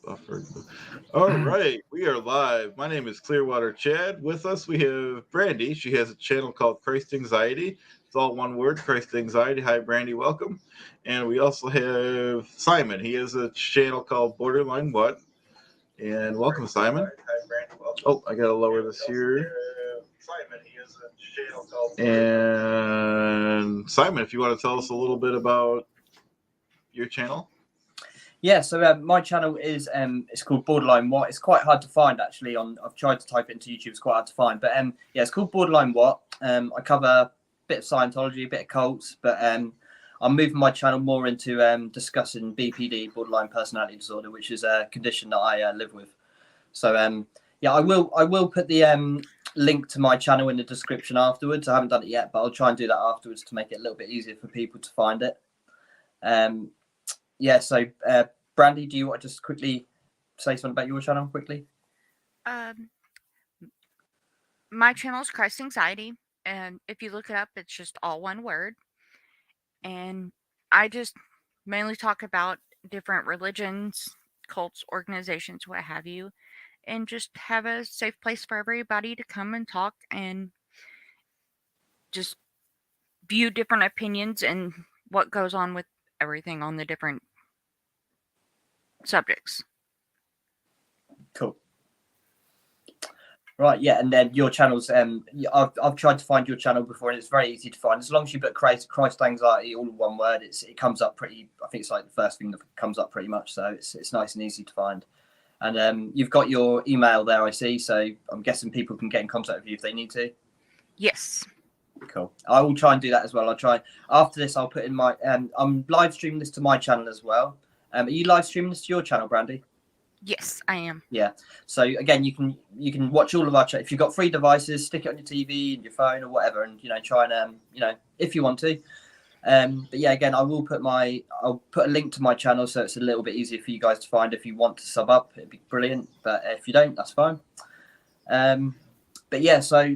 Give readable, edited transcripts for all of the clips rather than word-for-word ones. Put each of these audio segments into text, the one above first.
All right, we are live. My name is Clearwater Chad. With us, we have Brandy. She has a channel called Christ Anxiety. It's all one word, Christ Anxiety. Hi, Brandy. Welcome. And we also have Simon. He has a channel called Borderline What. And welcome, Simon. Hi, Brandy. Welcome. Oh, I gotta lower this here. Simon. He has a channel called. And Simon, if you want to tell us a little bit about your channel. Yeah, so my channel is it's called Borderline What. It's quite hard to find actually. I've tried to type it into YouTube. It's quite hard to find, but yeah, it's called Borderline What. I cover a bit of Scientology, a bit of cults, but I'm moving my channel more into discussing BPD, borderline personality disorder, which is a condition that I live with. So yeah, I will put the link to my channel in the description afterwards. I haven't done it yet, but I'll try and do that afterwards to make it a little bit easier for people to find it. Yeah, so Brandy, do you want to just quickly say something about your channel quickly? My channel is Christ Anxiety, and if you look it up, it's just all one word. And I just mainly talk about different religions, cults, organizations, what have you, and just have a safe place for everybody to come and talk and just view different opinions and what goes on with everything on the different subjects. Cool. Right, yeah, and then your channel's I've tried to find your channel before, and it's very easy to find. As long as you put Christ Anxiety all in one word, it comes up pretty. I think it's like the first thing that comes up pretty much. So it's nice and easy to find. And you've got your email there, I see. So I'm guessing people can get in contact with you if they need to. Yes. Cool. I will try and do that as well. I'll try after this. I'll put in my I'm live streaming this to my channel as well. Are you live streaming this to your channel, Brandy? Yes, I am. Yeah. So again, you can watch all of our if you've got free devices, stick it on your TV and your phone or whatever, and try and if you want to. But yeah, again, I'll put a link to my channel so it's a little bit easier for you guys to find. If you want to sub up, it'd be brilliant. But if you don't, that's fine. But yeah, so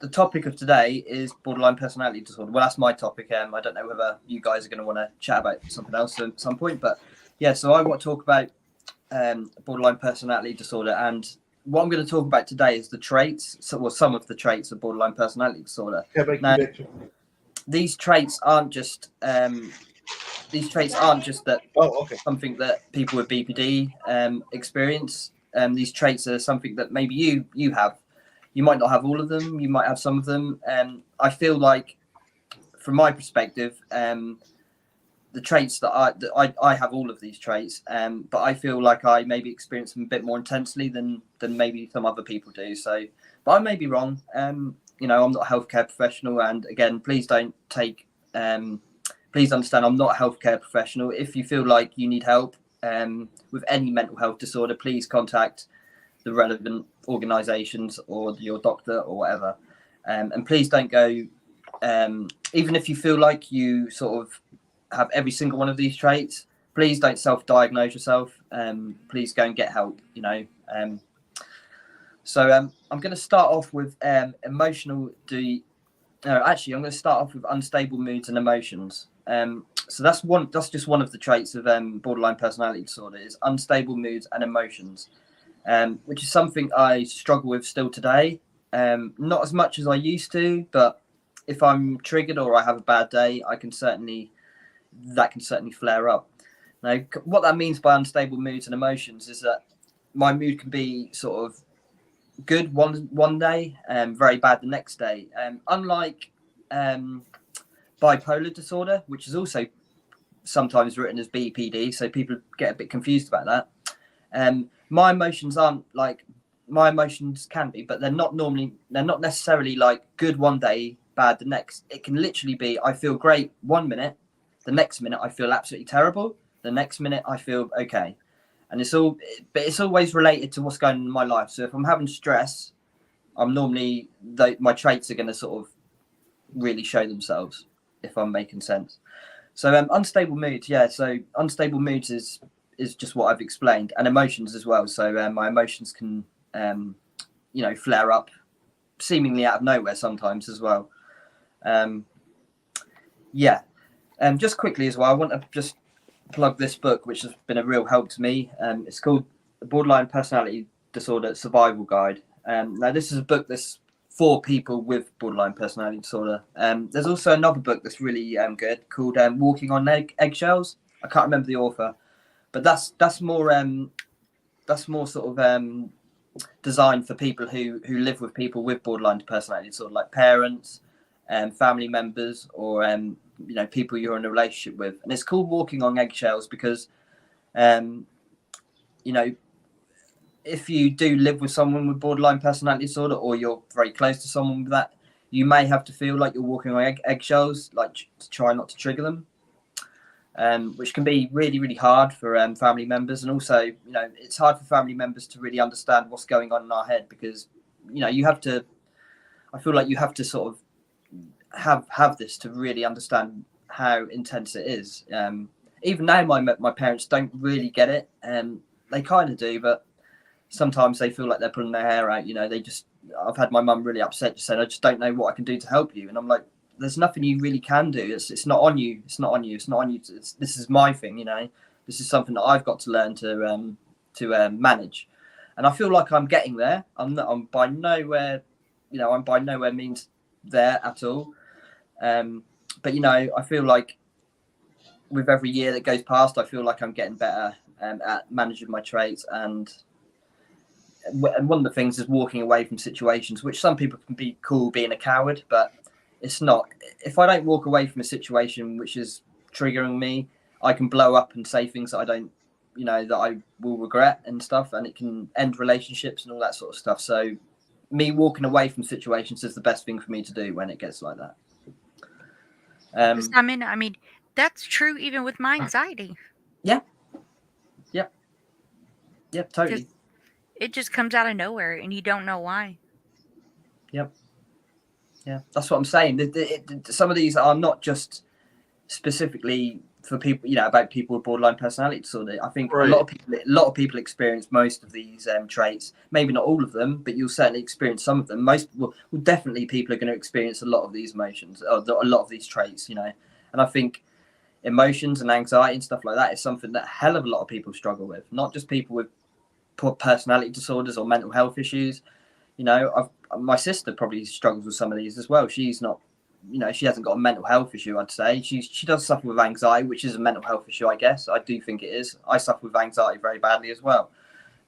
the topic of today is borderline personality disorder. Well, that's my topic. I don't know whether you guys are going to want to chat about something else at some point, but yeah, so I want to talk about borderline personality disorder, and what I'm going to talk about today is the traits, some of the traits of borderline personality disorder. Now, these traits aren't just that something that people with BPD experience. These traits are something that maybe you have. You might not have all of them. You might have some of them. I feel like, from my perspective, the traits that I have all of these traits, but I feel like I maybe experience them a bit more intensely than maybe some other people do. So, but I may be wrong. I'm not a healthcare professional, and again, please don't take. Please understand, I'm not a healthcare professional. If you feel like you need help with any mental health disorder, please contact the relevant organisations or your doctor or whatever. And please don't go. Even if you feel like you sort of have every single one of these traits, please don't self-diagnose yourself. Please go and get help. So I'm going to start off with I'm going to start off with unstable moods and emotions. So that's just one of the traits of borderline personality disorder, is unstable moods and emotions, which is something I struggle with still today. Not as much as I used to, but if I'm triggered or I have a bad day, that can certainly flare up. Now, what that means by unstable moods and emotions is that my mood can be sort of good one day, very bad the next day. Unlike bipolar disorder, which is also sometimes written as BPD, so people get a bit confused about that. My emotions aren't like my emotions can be, but they're not necessarily like good one day, bad the next. It can literally be I feel great 1 minute, the next minute I feel absolutely terrible, the next minute I feel okay. And it's always related to what's going on in my life. So if I'm having stress, I'm normally my traits are going to sort of really show themselves, if I'm making sense. So unstable moods, yeah. So unstable moods is just what I've explained, and emotions as well. So my emotions can flare up seemingly out of nowhere sometimes as well. Just quickly as well, I want to just plug this book, which has been a real help to me. It's called The Borderline Personality Disorder Survival Guide. Now, this is a book that's for people with borderline personality disorder. There's also another book that's really good called Walking on Eggshells. I can't remember the author, but that's more sort of designed for people who live with people with borderline personality disorder, like parents, family members, or people you're in a relationship with. And it's called Walking on Eggshells because if you do live with someone with borderline personality disorder, or you're very close to someone with that, you may have to feel like you're walking on eggshells, like to try not to trigger them, which can be really, really hard for family members. And also, it's hard for family members to really understand what's going on in our head, because, you have to, I feel like you have to sort of have this to really understand how intense it is. Even now, my parents don't really get it. They kind of do, but sometimes they feel like they're pulling their hair out. I've had my mum really upset, just saying, I just don't know what I can do to help you. And I'm like, there's nothing you really can do. It's not on you. It's not on you. It's not on you. This is my thing. This is something that I've got to learn to manage. And I feel like I'm getting there. I'm by nowhere, I'm by nowhere means there at all. But I feel like with every year that goes past, I feel like I'm getting better at managing my traits. And one of the things is walking away from situations, which some people can be call being a coward, but it's not. If I don't walk away from a situation which is triggering me, I can blow up and say things that I don't, that I will regret and stuff, and it can end relationships and all that sort of stuff. So me walking away from situations is the best thing for me to do when it gets like that. I mean, that's true even with my anxiety. Yeah, totally. It just comes out of nowhere, and you don't know why. Yep. Yeah, that's what I'm saying. Some of these are not just specifically for people, about people with borderline personality disorder. I think Right. a lot of people experience most of these traits. Maybe not all of them, but you'll certainly experience some of them. Definitely people are going to experience a lot of these emotions, or a lot of these traits. And I think emotions and anxiety and stuff like that is something that a hell of a lot of people struggle with. Not just people with personality disorders or mental health issues. My sister probably struggles with some of these as well. She's not, she hasn't got a mental health issue, I'd say. She does suffer with anxiety, which is a mental health issue, I guess. I do think it is. I suffer with anxiety very badly as well.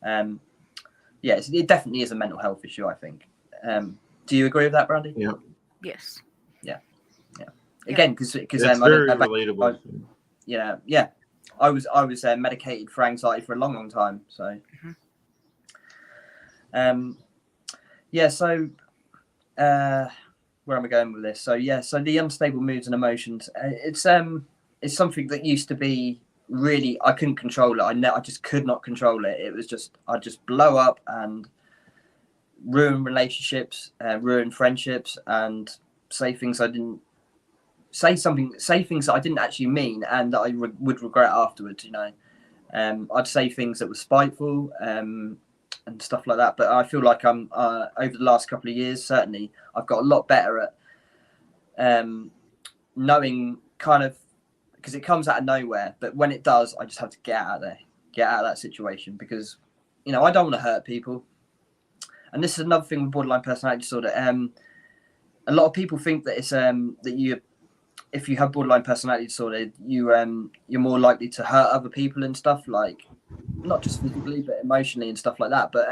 It definitely is a mental health issue, I think. Do you agree with that, Brandy? Yeah. Yes. Yeah. Again, because it's very relatable. Yeah. I was medicated for anxiety for a long, long time. So, So, where am I going with this? So the unstable moods and emotions. It's something that used to be really, I couldn't control it. I just could not control it. It was just, I'd just blow up and ruin relationships, ruin friendships, and say things I didn't say things that I didn't actually mean, and that I would regret afterwards. I'd say things that were spiteful and stuff like that. But I feel like I'm over the last couple of years, certainly I've got a lot better at knowing, kind of, because it comes out of nowhere, but when it does, I just have to get out of that situation, because I don't want to hurt people. And this is another thing with borderline personality disorder. A lot of people think that it's that if you have borderline personality disorder, you're more likely to hurt other people and stuff, like not just physically but emotionally and stuff like that. But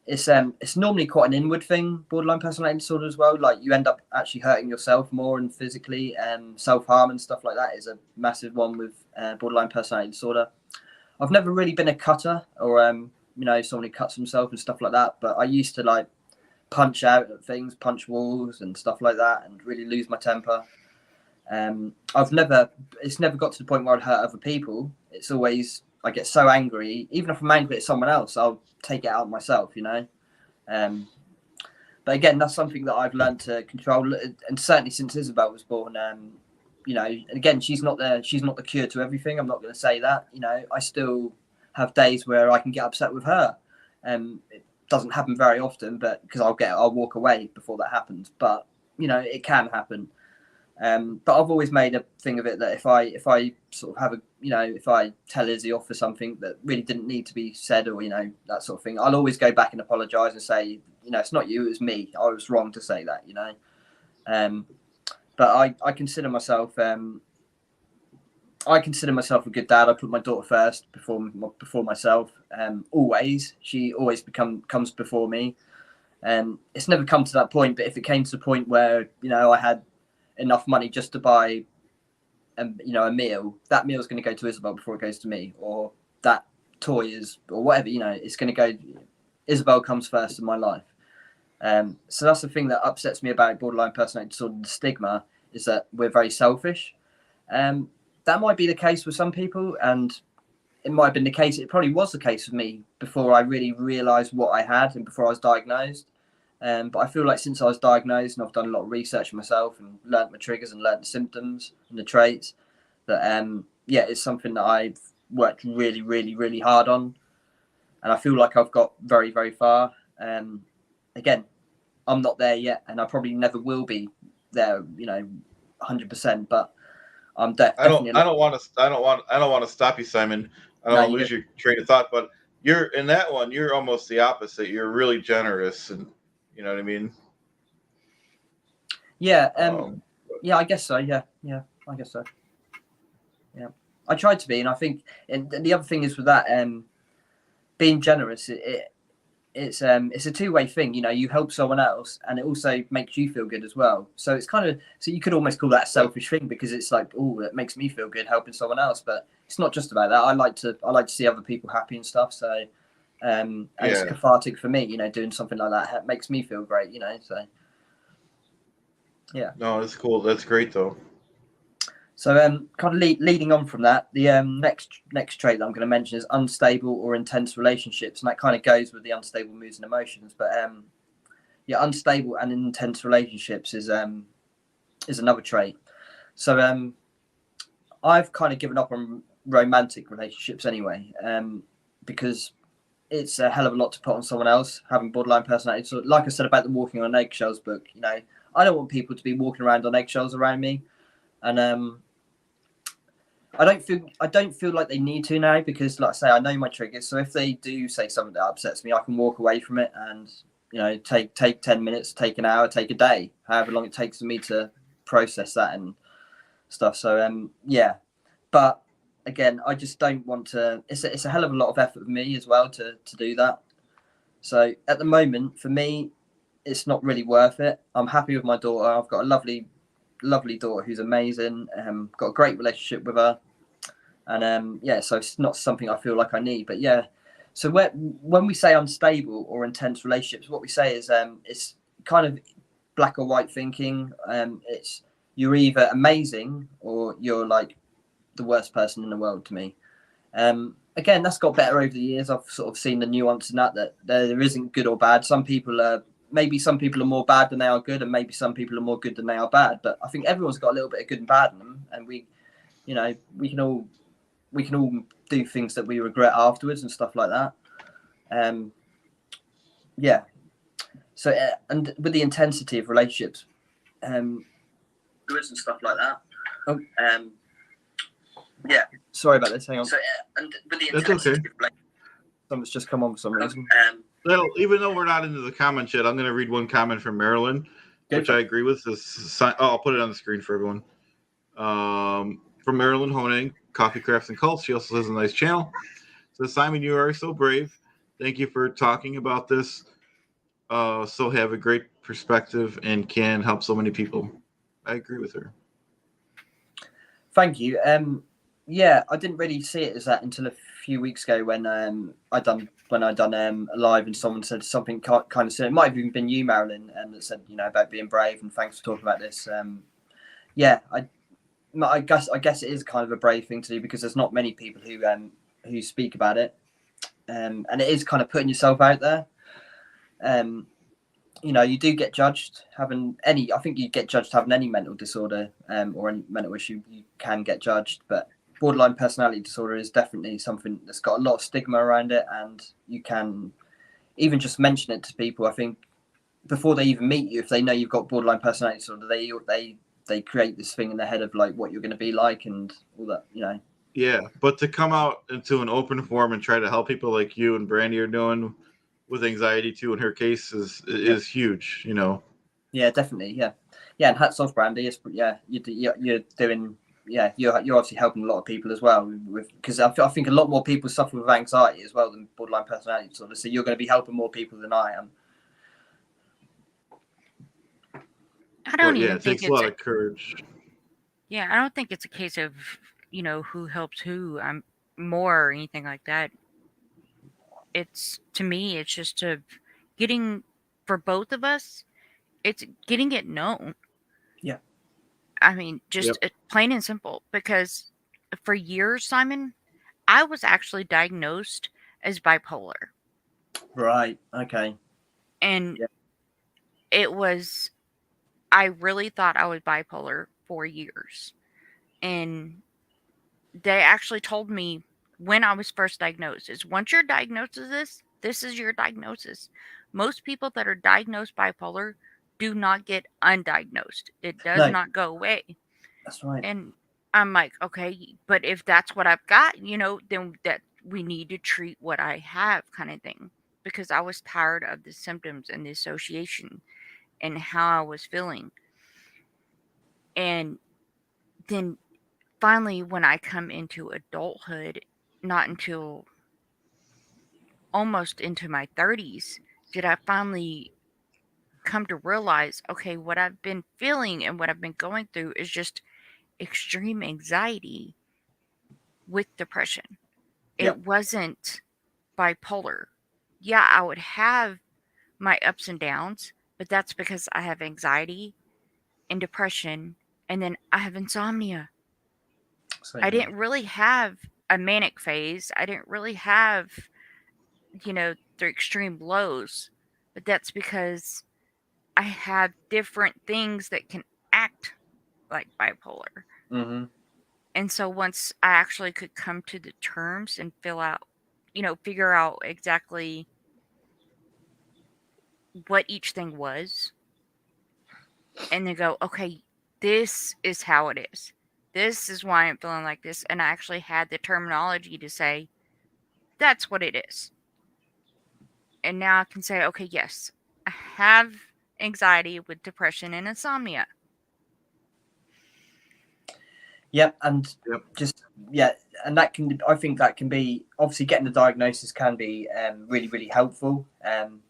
it's normally quite an inward thing, borderline personality disorder as well. Like, you end up actually hurting yourself more, and physically, self-harm and stuff like that is a massive one with borderline personality disorder. I've never really been a cutter, or someone who cuts himself and stuff like that, but I used to like punch out at things, punch walls and stuff like that, and really lose my temper. It's never got to the point where I'd hurt other people. It's always, I get so angry, even if I'm angry at someone else, I'll take it out myself, but again, that's something that I've learned to control, and certainly since Isabel was born. Again, she's not the cure to everything. I'm not going to say that. I still have days where I can get upset with her. It doesn't happen very often, but because I'll walk away before that happens. But it can happen. But I've always made a thing of it that if I sort of have a, if I tell Izzy off for something that really didn't need to be said, or that sort of thing, I'll always go back and apologise and say, it's not you, it was me. I was wrong to say that, But I consider myself a good dad. I put my daughter first before myself. Always, she always comes before me. It's never come to that point, but if it came to the point where I had enough money just to buy a meal, that meal is going to go to Isabel before it goes to me, or that toy is, or whatever, it's going to go. Isabel comes first in my life. So that's the thing that upsets me about borderline personality disorder. The stigma is that we're very selfish. That might be the case with some people, and it might have been the case. It probably was the case for me before I really realised what I had and before I was diagnosed. But I feel like since I was diagnosed and I've done a lot of research myself and learnt my triggers and learnt the symptoms and the traits, that it's something that I've worked really, really, really hard on, and I feel like I've got very, very far. Again, I'm not there yet, and I probably never will be there, 100%. But I'm definitely. I don't want to stop you, Simon. I don't want to lose your train of thought, but you're in that one. You're almost the opposite. You're really generous, and you know what I mean. Yeah. Yeah. I guess so. Yeah. I guess so. Yeah. I tried to be, and I think, and the other thing is with that, being generous, it's a two-way thing. You help someone else, and it also makes you feel good as well. So it's kind of, so you could almost call that a selfish thing, because it's like, oh, it makes me feel good helping someone else. But it's not just about that. I like to see other people happy and stuff. So and it's cathartic for me, doing something like that. It makes me feel great, So yeah. No, that's cool. That's great though. So kind of leading on from that, the next trait that I'm going to mention is unstable or intense relationships, and that kind of goes with the unstable moods and emotions. But unstable and intense relationships is another trait. So I've kind of given up on romantic relationships anyway, because it's a hell of a lot to put on someone else, having borderline personality. So like I said about the walking on eggshells book, I don't want people to be walking around on eggshells around me. And I don't feel like they need to now, because like I say, I know my triggers. So if they do say something that upsets me, I can walk away from it and take 10 minutes, take an hour, take a day, however long it takes for me to process that and stuff. So but again, I just don't want to. It's a hell of a lot of effort for me as well to do that. So at the moment, for me, it's not really worth it. I'm happy with my daughter. I've got a lovely daughter who's amazing. Got a great relationship with her, and so it's not something I feel like I need. But so when we say unstable or intense relationships, what we say is it's kind of black or white thinking. It's you're either amazing or you're like the worst person in the world to me. Again, that's got better over the years. I've sort of seen the nuance in that there isn't good or bad. Maybe some people are more bad than they are good, and maybe some people are more good than they are bad. But I think everyone's got a little bit of good and bad in them, and we can all do things that we regret afterwards and stuff like that. So and with the intensity of relationships, and stuff like that. Sorry about this. Hang on. So and with the intensity of relationships, someone's just come on for some reason. Well, even though we're not into the comments yet, I'm going to read one comment from Marilyn, which I agree with. I'll put it on the screen for everyone. From Marilyn Honing, Coffee Crafts and Cults. She also has a nice channel. Says, Simon, you are so brave. Thank you for talking about this. So have a great perspective and can help so many people. I agree with her. Thank you. I didn't really see it as that until a few weeks ago when I done a live and someone said something kind of similar. It might have even been you, Marilyn, that said about being brave, and thanks for talking about this. I guess it is kind of a brave thing to do, because there's not many people who speak about it, and it is kind of putting yourself out there. You do get judged having any. I think you get judged having any mental disorder or any mental issue. You can get judged, but borderline personality disorder is definitely something that's got a lot of stigma around it, and you can even just mention it to people. I think before they even meet you, if they know you've got borderline personality disorder, they create this thing in their head of like what you're going to be like and all that, you know. Yeah, but to come out into an open forum and try to help people like you and Brandy are doing with anxiety too in her case is huge, you know. Yeah, definitely. Yeah, yeah, and hats off, Brandy. It's, yeah, you're doing. Yeah, you're obviously helping a lot of people as well. With because I think a lot more people suffer with anxiety as well than borderline personality disorder. So you're going to be helping more people than I am. I don't But yeah, even it think takes a it's lot a, of courage. yeah, I don't think it's a case of, who helps who more or anything like that. It's, to me, it's just getting, for both of us, it's getting it known. Yeah. I mean, just Yep. plain and simple. Because for years, Simon, I was actually diagnosed as bipolar. Right. Okay. And Yeah. it was, I really thought I was bipolar for years. And they actually told me when I was first diagnosed is once you're diagnosed as this is your diagnosis. Most people that are diagnosed bipolar do not get undiagnosed. It does No, not go away. that's right. And I'm like, okay, but if that's what I've got, then that we need to treat what I have, kind of thing. Because I was tired of the symptoms and the association and how I was feeling. And then finally, when I come into adulthood, not until almost into my 30s, did I finally come to realize, okay, what I've been feeling and what I've been going through is just extreme anxiety with depression. Yeah. It wasn't bipolar. Yeah, I would have my ups and downs, but that's because I have anxiety and depression, and then I have insomnia. I Same here. didn't really have a manic phase. I didn't really have, the extreme lows, but that's because I have different things that can act like bipolar. Mm-hmm. And so once I actually could come to the terms and figure out exactly what each thing was, and then go, okay, this is how it is. This is why I'm feeling like this. And I actually had the terminology to say, that's what it is. And now I can say, okay, yes, I have anxiety with depression and insomnia. Yep, and Yep. just yeah, and that can, I think that can be, obviously getting the diagnosis can be really really helpful.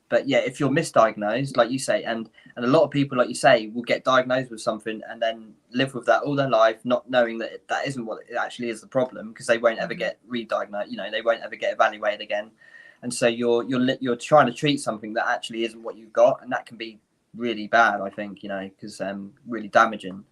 But yeah, if you're misdiagnosed, like you say, and a lot of people, like you say, will get diagnosed with something and then live with that all their life, not knowing that that isn't what it actually is the problem, because they won't ever get re-diagnosed. You know, they won't ever get evaluated again, and so you're trying to treat something that actually isn't what you've got, and that can be really bad. I think, you know, because really damaging.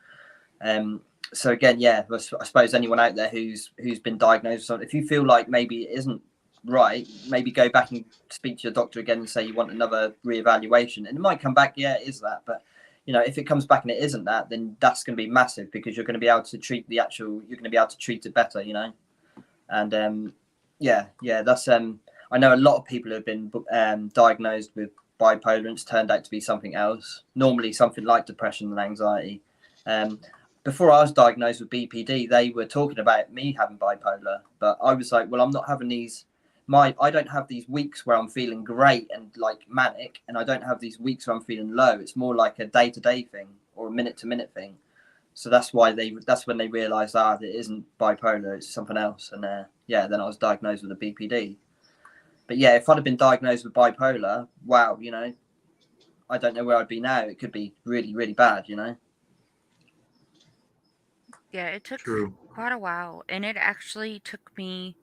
So again, yeah, I suppose anyone out there who's been diagnosed with something, if you feel like maybe it isn't right, maybe go back and speak to your doctor again and say you want another reevaluation, and it might come back, yeah, it is that, but you know, if it comes back and it isn't that, then that's going to be massive, because you're going to be able to treat you're going to be able to treat it better, you know. And yeah, that's I know a lot of people have been diagnosed with bipolar and it's turned out to be something else, normally something like depression and anxiety. Before I was diagnosed with BPD, they were talking about me having bipolar, but I was like, well, I'm not having these. I don't have these weeks where I'm feeling great and like manic, and I don't have these weeks where I'm feeling low. It's more like a day-to-day thing or a minute-to-minute thing. So that's why that's when they realised that it isn't bipolar, it's something else. And yeah, then I was diagnosed with a BPD. But yeah, if I'd have been diagnosed with bipolar, wow, you know, I don't know where I'd be now. It could be really, really bad, you know. Yeah, it took True. quite a while. And it actually took me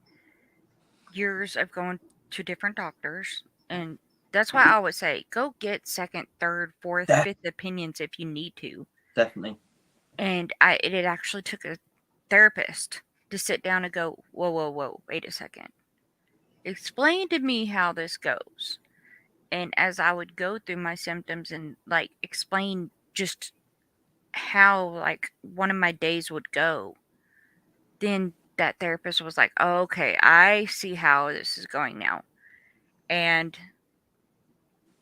years of going to different doctors. And that's why I always say go get second, third, fourth, De- fifth opinions if you need to. Definitely. And it actually took a therapist to sit down and go, whoa, whoa, whoa, wait a second. Explain to me how this goes. And as I would go through my symptoms and like explain just how like one of my days would go, then that therapist was like, oh, okay, I see how this is going now. And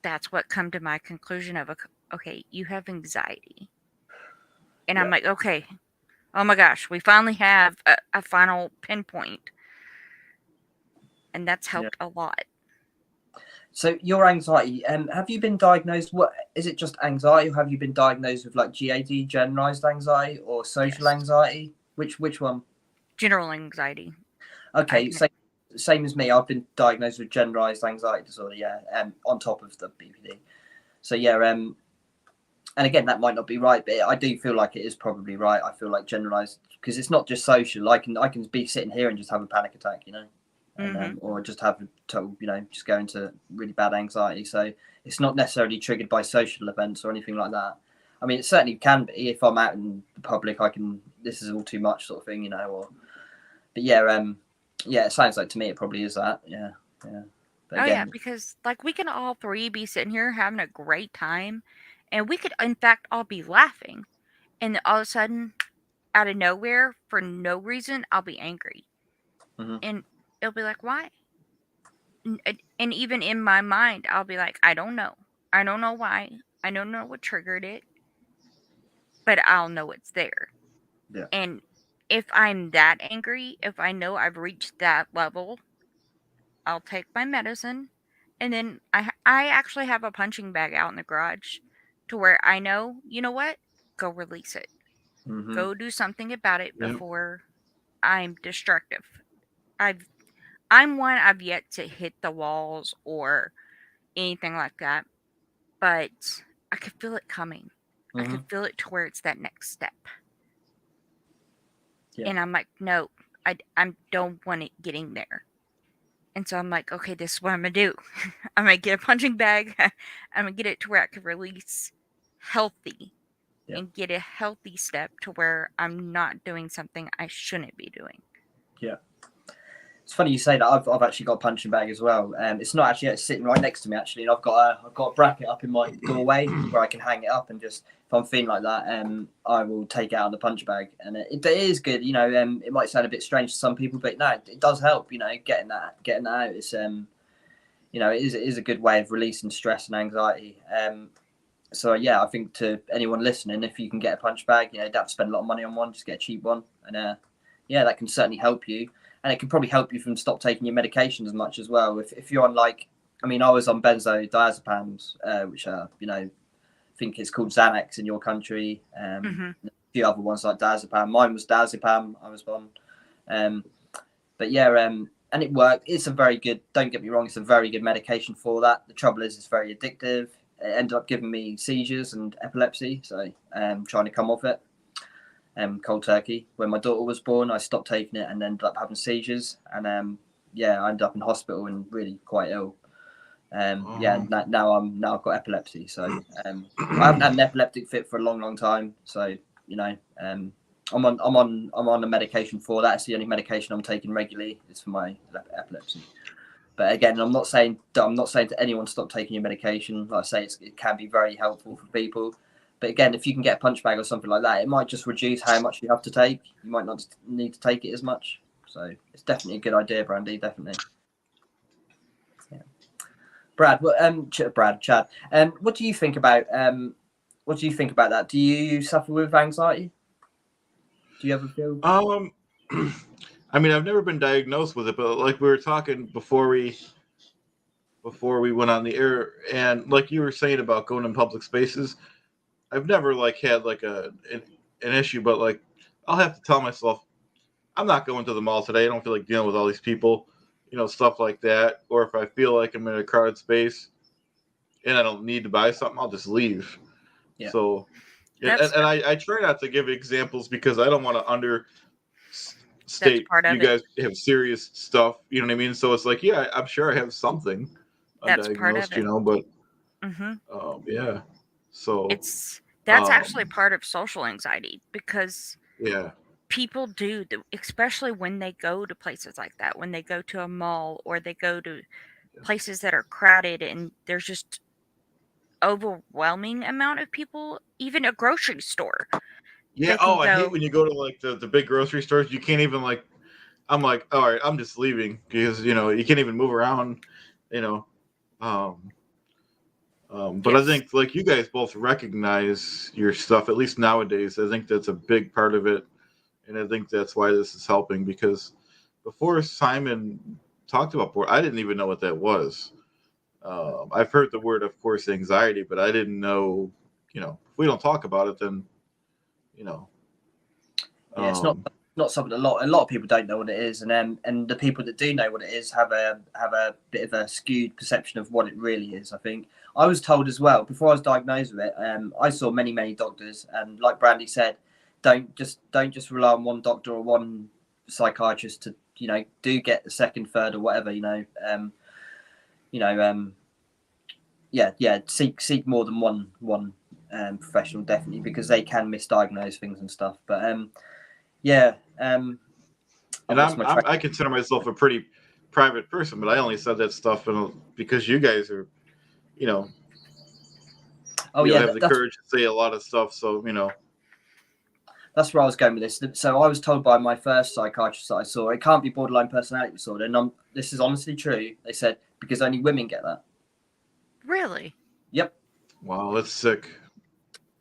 that's what come to my conclusion of, okay, you have anxiety. And I'm like, okay, oh my gosh, we finally have a final pinpoint. And that's Yeah. helped a lot. So your anxiety, have you been diagnosed? What is it? Just anxiety, or have you been diagnosed with like GAD, generalized anxiety, or social Yes. anxiety? Which one? General anxiety. Okay, same as me. I've been diagnosed with generalized anxiety disorder. Yeah, on top of the BPD. So yeah, and again, that might not be right, but I do feel like it is probably right. I feel like generalized because it's not just social. I can be sitting here and just have a panic attack, and or just have a total, just go into really bad anxiety. So it's not necessarily triggered by social events or anything like that. I mean, it certainly can be if I'm out in the public. This is all too much, sort of thing, but yeah, it sounds like to me it probably is that. Yeah. But Oh yeah, again, because like we can all three be sitting here having a great time, and we could in fact all be laughing, and all of a sudden, out of nowhere, for no reason, I'll be angry, mm-hmm. and it'll be like, why? And even in my mind, I'll be like, I don't know why, I don't know what triggered it, but I'll know it's there. Yeah. And if I'm that angry, if I know I've reached that level, I'll take my medicine, and then I actually have a punching bag out in the garage to where I know, you know what? Go release it. Mm-hmm. Go do something about it Yeah. before I'm destructive. I've I'm one I've yet to hit the walls or anything like that, but I could feel it coming. I Mm-hmm. could feel it to where it's that next step. Yeah. And I'm like, no, I don't want it getting there. And so I'm like, okay, this is what I'm gonna do. I'm gonna get a punching bag. I'm gonna get it to where I can release healthy Yeah. and get a healthy step to where I'm not doing something I shouldn't be doing. Yeah. It's funny you say that. I've actually got a punching bag as well. It's not actually, it's sitting right next to me actually, and I've got a bracket up in my doorway where I can hang it up, and just if I'm feeling like that, I will take it out of the punch bag, and it is good. It might sound a bit strange to some people, but no, it does help. Getting that out. It's it is a good way of releasing stress and anxiety. So yeah, I think to anyone listening, if you can get a punch bag, you don't have to spend a lot of money on one. Just get a cheap one, and yeah, that can certainly help you, and it can probably help you from stop taking your medication as much as well. If you're on I was on benzodiazepams, which are I think it's called Xanax in your country. Mm-hmm. A few other ones like diazepam. Mine was diazepam. I was on, but yeah, and it worked. It's a very good. Don't get me wrong. It's a very good medication for that. The trouble is, it's very addictive. It ended up giving me seizures and epilepsy. So trying to come off it. Cold turkey. When my daughter was born, I stopped taking it and ended up having seizures. And I ended up in hospital and really quite ill. Now I've got epilepsy. So I haven't had an epileptic fit for a long, long time. So I'm on a medication for that. It's the only medication I'm taking regularly. It's for my epilepsy. But again, I'm not saying to anyone stop taking your medication. Like I say, it can be very helpful for people. But again, if you can get a punch bag or something like that, it might just reduce how much you have to take. You might not need to take it as much. So it's definitely a good idea, Brandy. Definitely. Yeah. Chad. What do you think about that? Do you suffer with anxiety? Do you ever feel? I mean, I've never been diagnosed with it, but like we were talking before we went on the air, and like you were saying about going in public spaces, I've never had an issue, but like I'll have to tell myself I'm not going to the mall today. I don't feel like dealing with all these people, stuff like that. Or if I feel like I'm in a crowded space and I don't need to buy something, I'll just leave. Yeah. So, That's and I try not to give examples because I don't want to understate part of you it. guys have serious stuff. You know what I mean? So it's like, yeah, I'm sure I have something That's part of undiagnosed, it. but Mm-hmm. yeah. So That's actually part of social anxiety because yeah. people do, especially when they go to places like that, when they go to a mall or they go to places that are crowded and there's just overwhelming amount of people, even a grocery store. Yeah. They can Oh, I hate go, when you go to the big grocery stores. You can't even I'm like, all right, I'm just leaving because you can't even move around. You know, um, But I Yes. think like you guys both recognize your stuff, at least nowadays. I think that's a big part of it, and I think that's why this is helping because before Simon talked about board, I didn't even know what that was. I've heard the word, of course, anxiety, but I didn't know. If we don't talk about it, then you know. Yeah, it's not something a lot of people don't know what it is, and the people that do know what it is have a bit of a skewed perception of what it really is. I think I was told as well before I was diagnosed with it. I saw many doctors, and like Brandy said, don't just rely on one doctor or one psychiatrist to do get the second, third, or whatever. Seek more than one professional, definitely, because they can misdiagnose things and stuff. But and I consider myself a pretty private person, but I only said that stuff because you guys are, have the courage to say a lot of stuff. So that's where I was going with this. So I was told by my first psychiatrist that I saw it can't be borderline personality disorder, and this is honestly true. They said because only women get that. Really? Yep. Wow, that's sick.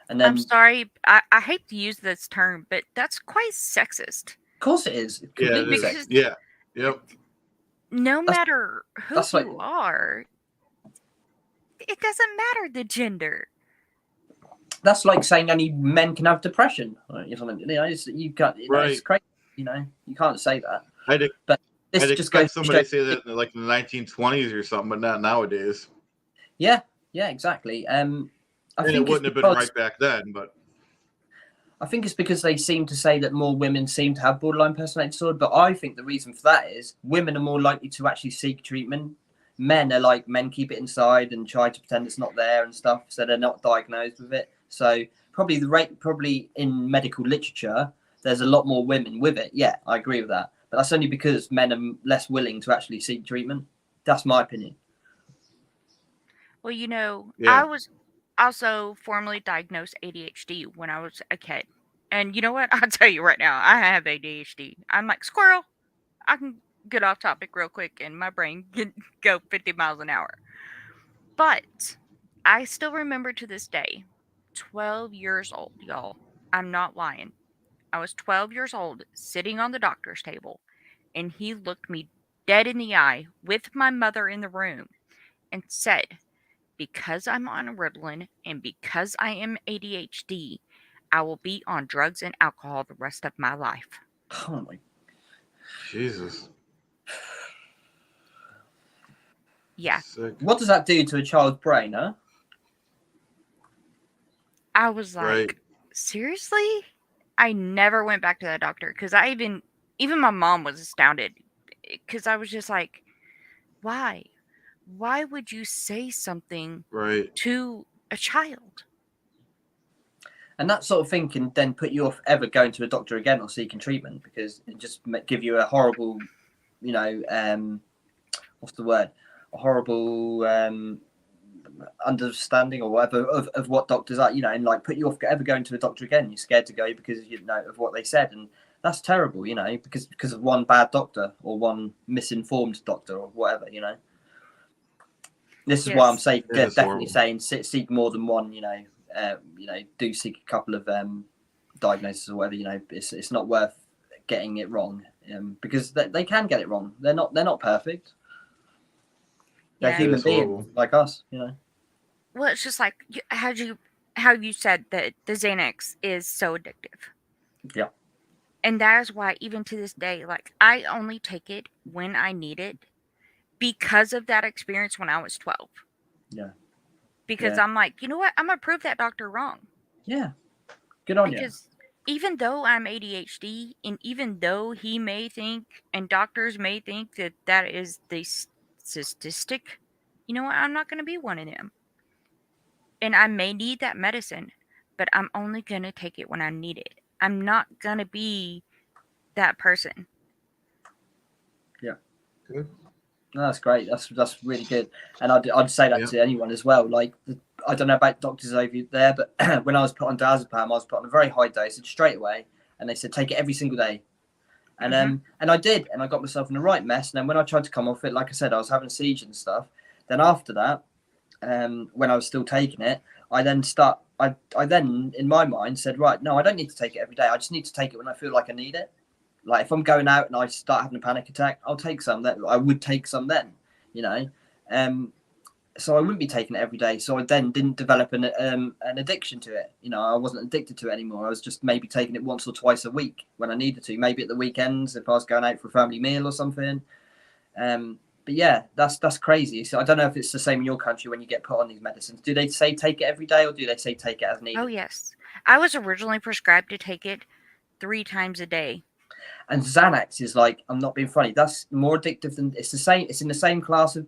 And then, I'm sorry, I hate to use this term, but that's quite sexist. Of course it is. Completely sexist. Yeah. Yep. No matter who you are, it doesn't matter the gender. That's like saying only men can have depression. You can't. It's crazy. You can't say that. But this I'd just expect somebody to say that in like in the 1920s or something, but not nowadays. Yeah, exactly. I think it wouldn't have been right back then, but I think it's because they seem to say that more women seem to have borderline personality disorder. But I think the reason for that is women are more likely to actually seek treatment. Men keep it inside and try to pretend it's not there and stuff, so they're not diagnosed with it. So probably in medical literature, there's a lot more women with it. Yeah, I agree with that. But that's only because men are less willing to actually seek treatment. That's my opinion. Well, I was also formally diagnosed ADHD when I was a kid. And you know what? I'll tell you right now, I have ADHD. I'm like, squirrel. I can get off topic real quick and my brain can go 50 miles an hour. But I still remember to this day, 12 years old, y'all. I'm not lying. I was 12 years old, sitting on the doctor's table, and he looked me dead in the eye with my mother in the room and said, because I'm on Ritalin and because I am ADHD, I will be on drugs and alcohol the rest of my life. Oh my Jesus. Yeah. Sick. What does that do to a child's brain, huh? I was like, seriously? I never went back to that doctor because even my mom was astounded because I was just like, why? Why would you say something to a child? And that sort of thing can then put you off ever going to a doctor again or seeking treatment because it just give you a horrible, what's the word? A horrible understanding or whatever of what doctors are, and like put you off ever going to a doctor again. You're scared to go because of what they said, and that's terrible, because of one bad doctor or one misinformed doctor or whatever, This is why I'm saying definitely saying seek more than one, do seek a couple of diagnoses or whatever, it's not worth getting it wrong because they can get it wrong. They're not perfect. They're human beings like us, Well, it's just like how you said that the Xanax is so addictive. Yeah. And that is why even to this day, like I only take it when I need it because of that experience when I was 12. Yeah. Because I'm like, you know what? I'm going to prove that doctor wrong. Yeah. Good on you. Because even though I'm ADHD and even though he may think and doctors may think that is the statistic, you know what? I'm not going to be one of them. And I may need that medicine, but I'm only going to take it when I need it. I'm not going to be that person. Yeah. Good. No, that's great. That's really good. And I'd say that to anyone as well. Like, I don't know about doctors over there, but when I was put on diazepam, I was put on a very high dosage straight away. And they said, take it every single day. And and I did. And I got myself in the right mess. And then when I tried to come off it, like I said, I was having a seizure and stuff. Then after that, when I was still taking it, I then in my mind said, right, no, I don't need to take it every day. I just need to take it when I feel like I need it. Like if I'm going out and I start having a panic attack, I'll take some. That I would take some then, you know. So I wouldn't be taking it every day. So I then didn't develop an addiction to it. You know, I wasn't addicted to it anymore. I was just maybe taking it once or twice a week when I needed to. Maybe at the weekends if I was going out for a family meal or something. But yeah, that's crazy. So I don't know if it's the same in your country when you get put on these medicines. Do they say take it every day, or do they say take it as needed? Oh yes, I was originally prescribed to take it 3 times a day. And Xanax is like, I'm not being funny, that's more addictive than, it's the same, it's in the same class as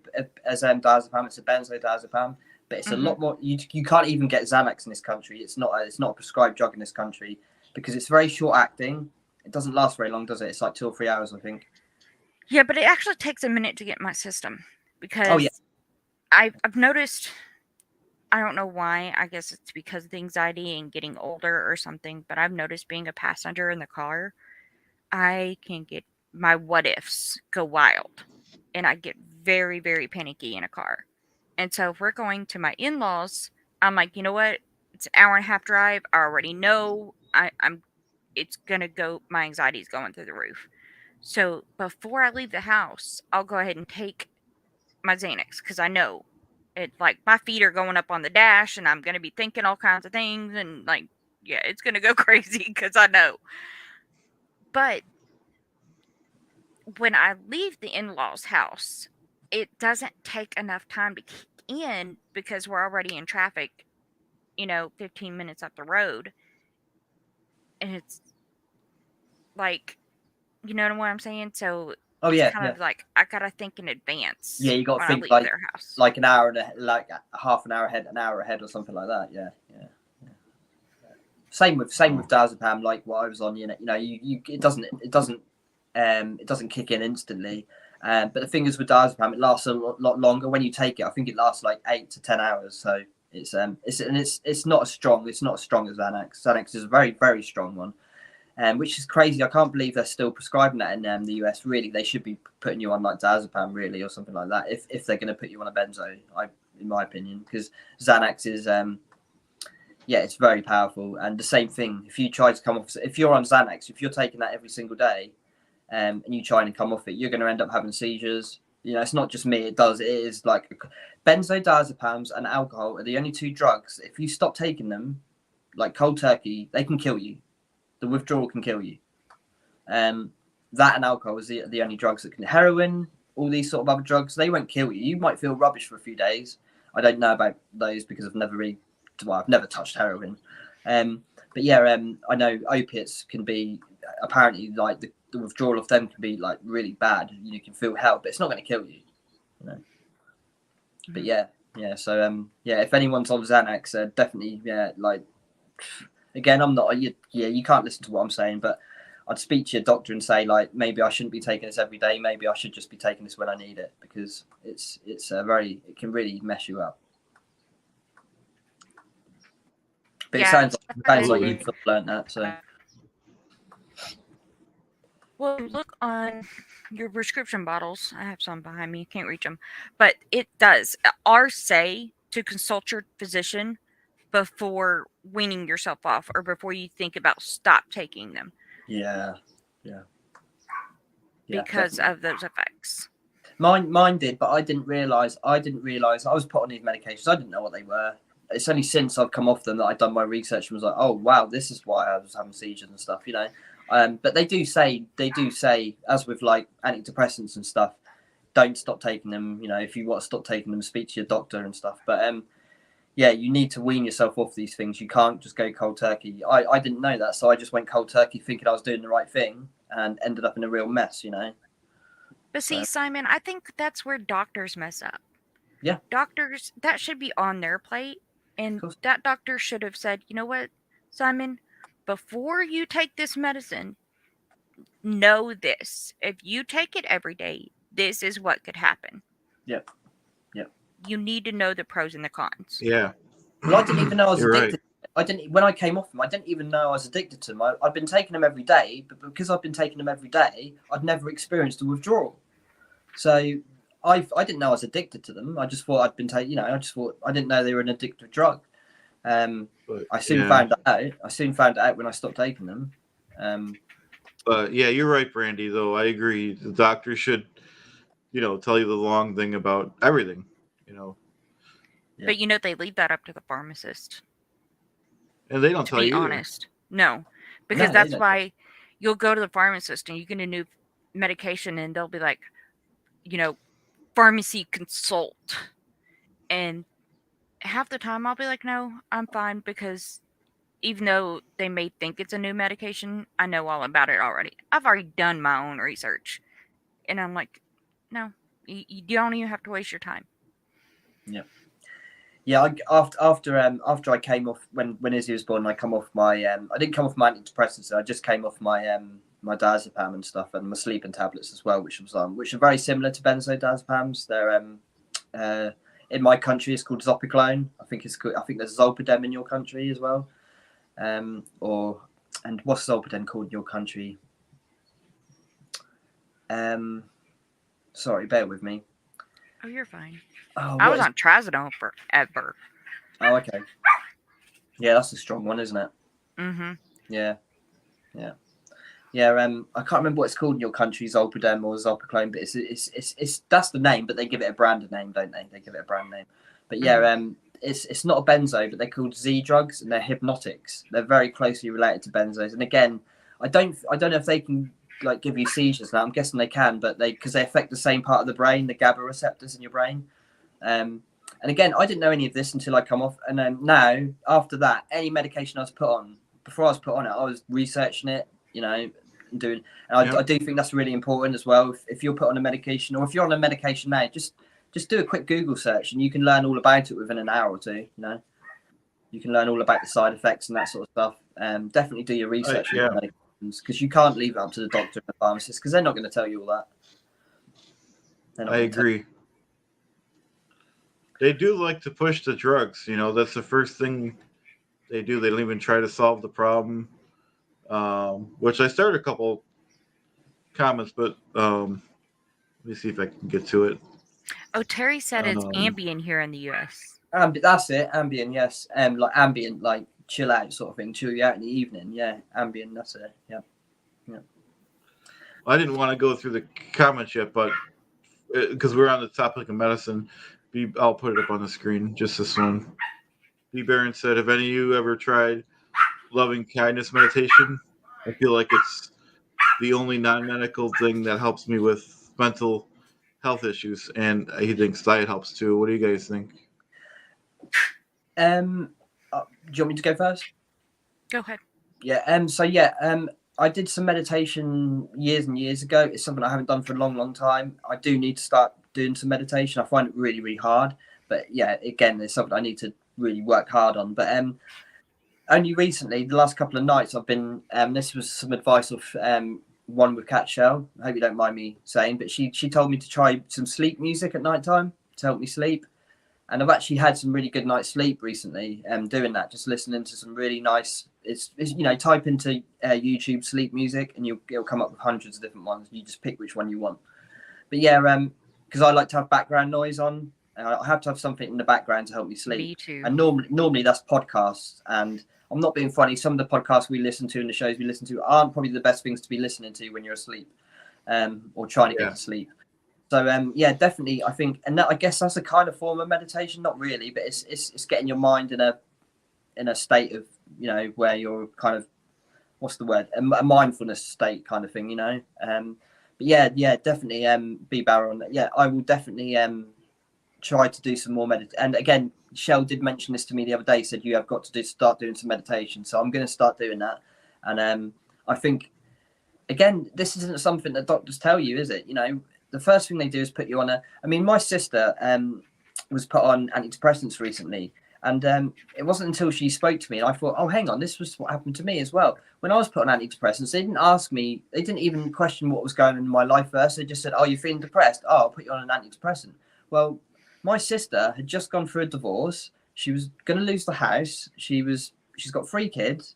diazepam. It's a benzodiazepam, but it's a lot more. You can't even get Xanax in this country. It's not a prescribed drug in this country because it's very short acting. It doesn't last very long, does it? It's like 2 or 3 hours, I think. Yeah, but it actually takes a minute to get in my system because I've noticed, I don't know why, I guess it's because of the anxiety and getting older or something, but I've noticed being a passenger in the car, I can get my what ifs go wild and I get very, very panicky in a car. And so if we're going to my in-laws, I'm like, you know what? It's an hour and a half drive. I already know it's gonna go, my anxiety is going through the roof. So before I leave the house, I'll go ahead and take my Xanax because I know it, like my feet are going up on the dash and I'm going to be thinking all kinds of things and like, yeah, it's going to go crazy because I know. But when I leave the in-laws house, it doesn't take enough time to kick in because we're already in traffic, 15 minutes up the road. And it's like, you know what I'm saying? So it's kind of like I gotta think in advance. Yeah, you got to when think I leave like their house. like an hour and like half an hour ahead, or something like that. Yeah. Same with diazepam, like what I was on. You it doesn't kick in instantly. But the thing is with diazepam, it lasts a lot longer when you take it. I think it lasts like 8 to 10 hours. So it's not as strong. It's not as strong as Xanax. Xanax is a very, very strong one. Which is crazy. I can't believe they're still prescribing that in the US. Really, they should be putting you on like diazepam, really, or something like that. If they're going to put you on a benzo, in my opinion, because Xanax is, it's very powerful. And the same thing, if you try to come off, if you're on Xanax, if you're taking that every single day, and you try and come off it, you're going to end up having seizures. It's not just me. It is like benzodiazepams and alcohol are the only 2 drugs. If you stop taking them, like cold turkey, they can kill you. The withdrawal can kill you. That and alcohol is the only drugs that can. Heroin, all these sort of other drugs, they won't kill you. You might feel rubbish for a few days. I don't know about those because I've never touched heroin. But yeah, I know opiates can be, apparently, like the withdrawal of them can be like really bad. You can feel hell, but it's not going to kill you. But yeah. So if anyone's on Xanax, definitely like. Again, I'm not. You can't listen to what I'm saying, but I'd speak to your doctor and say like maybe I shouldn't be taking this every day. Maybe I should just be taking this when I need it because it can really mess you up. But it sounds like you've learned that. So, well, look on your prescription bottles. I have some behind me. You can't reach them, but it does. Ours say to consult your physician before weaning yourself off or before you think about stop taking them. Yeah. Because definitely. of those effects. Mine did, but I didn't realize I was put on these medications. I didn't know what they were. It's only since I've come off them that I've done my research and was like, oh wow, this is why I was having seizures and stuff, But they do say, as with like antidepressants and stuff, don't stop taking them. If you want to stop taking them, speak to your doctor and stuff. But you need to wean yourself off these things. You can't just go cold turkey. I didn't know that, so I just went cold turkey thinking I was doing the right thing and ended up in a real mess, But see, Simon, I think that's where doctors mess up. Yeah. Doctors, that should be on their plate. And that doctor should have said, you know what, Simon, before you take this medicine, know this. If you take it every day, this is what could happen. Yep. You need to know the pros and the cons. Yeah. Well, I didn't even know I was addicted. Right. When I came off them, I didn't even know I was addicted to them. I'd been taking them every day, but because I've been taking them every day, I'd never experienced a withdrawal. So I didn't know I was addicted to them. I just thought I'd been taking, I didn't know they were an addictive drug. But I soon yeah. found that out. I soon found out when I stopped taking them. But yeah, you're right, Brandy. Though I agree, the doctor should, tell you the long thing about everything. Yeah. But they leave that up to the pharmacist, And they don't to tell be you either. honest. No, because No, they that's don't. why you'll go to the pharmacist and you get a new medication and they'll be like, pharmacy consult. And half the time I'll be like, no, I'm fine, because even though they may think it's a new medication, I know all about it already. I've already done my own research. And I'm like, no, you don't even have to waste your time. Yeah. Yeah, after I came off when Izzy was born, I come off my I didn't come off my antidepressants. I just came off my my diazepam and stuff, and my sleeping tablets as well, which are very similar to benzodiazepams. They're in my country it's called Zopiclone. I think there's Zolpidem in your country as well. And what's Zolpidem called in your country? Sorry, bear with me. Oh, you're fine. Oh, I was on trazodone forever. Oh, okay. Yeah, that's a strong one, isn't it? Mm-hmm. Yeah. I can't remember what it's called in your country, Zolpidem or Zolpiclone, but it's that's the name, but they give it a branded name, don't they? They give it a brand name. But yeah, it's not a benzo, but they're called Z drugs and they're hypnotics. They're very closely related to benzos. And again, I don't know if they can like give you seizures now. I'm guessing they can, but because they affect the same part of the brain, the GABA receptors in your brain. And again, I didn't know any of this until I come off. And then now, after that, any medication I was put on, before I was put on it, I was researching it, and doing. And I do think that's really important as well. If you're put on a medication, or if you're on a medication now, just do a quick Google search, and you can learn all about it within an hour or two. You can learn all about the side effects and that sort of stuff. Definitely do your research on medications, because you can't leave it up to the doctor and the pharmacist, because they're not going to tell you all that. I agree. They do like to push the drugs. That's the first thing they do. They don't even try to solve the problem. Which I started a couple comments, but let me see if I can get to it. Oh, Terry said it's Ambien here in the U.S. That's it, Ambien, yes. Like ambient, like chill out sort of thing, chill you out in the evening. Yeah, Ambien, that's it. Yeah. I didn't want to go through the comments yet, but because we're on the topic of medicine, I'll put it up on the screen. Just this one. B. Barron said, "Have any of you ever tried loving kindness meditation? I feel like it's the only non-medical thing that helps me with mental health issues, and he thinks diet helps too. What do you guys think?" Do you want me to go first? Go ahead. Yeah. I did some meditation years and years ago. It's something I haven't done for a long, long time. I do need to start doing some meditation. I find it really, really hard. But yeah, again, it's something I need to really work hard on. But only recently, the last couple of nights, I've been. This was some advice of one with Cat Shell. I hope you don't mind me saying, but she told me to try some sleep music at night time to help me sleep. And I've actually had some really good night's sleep recently. Doing that, just listening to some really nice. It's type into YouTube sleep music, and it'll come up with hundreds of different ones. You just pick which one you want. But yeah, because I like to have background noise on. I have to have something in the background to help me sleep. Me too. And normally that's podcasts. And I'm not being funny. Some of the podcasts we listen to and the shows we listen to aren't probably the best things to be listening to when you're asleep, or trying to get to sleep. So yeah, definitely. I think, and I guess that's a kind of form of meditation. Not really, but it's getting your mind in a state of where you're kind of, what's the word, a mindfulness state kind of thing. But yeah, definitely. Be Baron. Yeah, I will definitely try to do some more meditation. And again, Shell did mention this to me the other day. Said you have got to start doing some meditation. So I'm going to start doing that. And I think, again, this isn't something that doctors tell you, is it? The first thing they do is put you on my sister was put on antidepressants recently, and it wasn't until she spoke to me and I thought, oh, hang on, this was what happened to me as well. When I was put on antidepressants, they didn't ask me, they didn't even question what was going on in my life first. They just said, oh, you're feeling depressed? Oh, I'll put you on an antidepressant. Well, my sister had just gone through a divorce. She was going to lose the house. She's got 3 kids.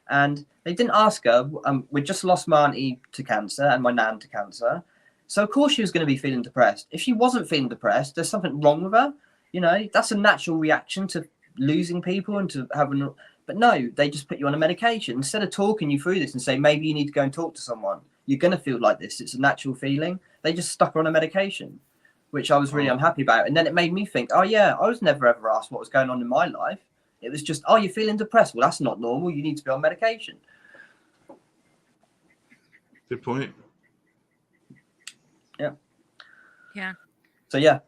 And they didn't ask her. We just lost my auntie to cancer and my nan to cancer. So of course she was going to be feeling depressed. If she wasn't feeling depressed, there's something wrong with her. You know, that's a natural reaction to losing people and to having. But no, they just put you on a medication instead of talking you through this and say maybe you need to go and talk to someone. You're going to feel like this. It's a natural feeling. They just stuck her on a medication, which I was really unhappy about. And then it made me think, oh yeah, I was never ever asked what was going on in my life. It was just, oh, you're feeling depressed. Well, that's not normal. You need to be on medication. Good point. Yeah. Yeah. So yeah,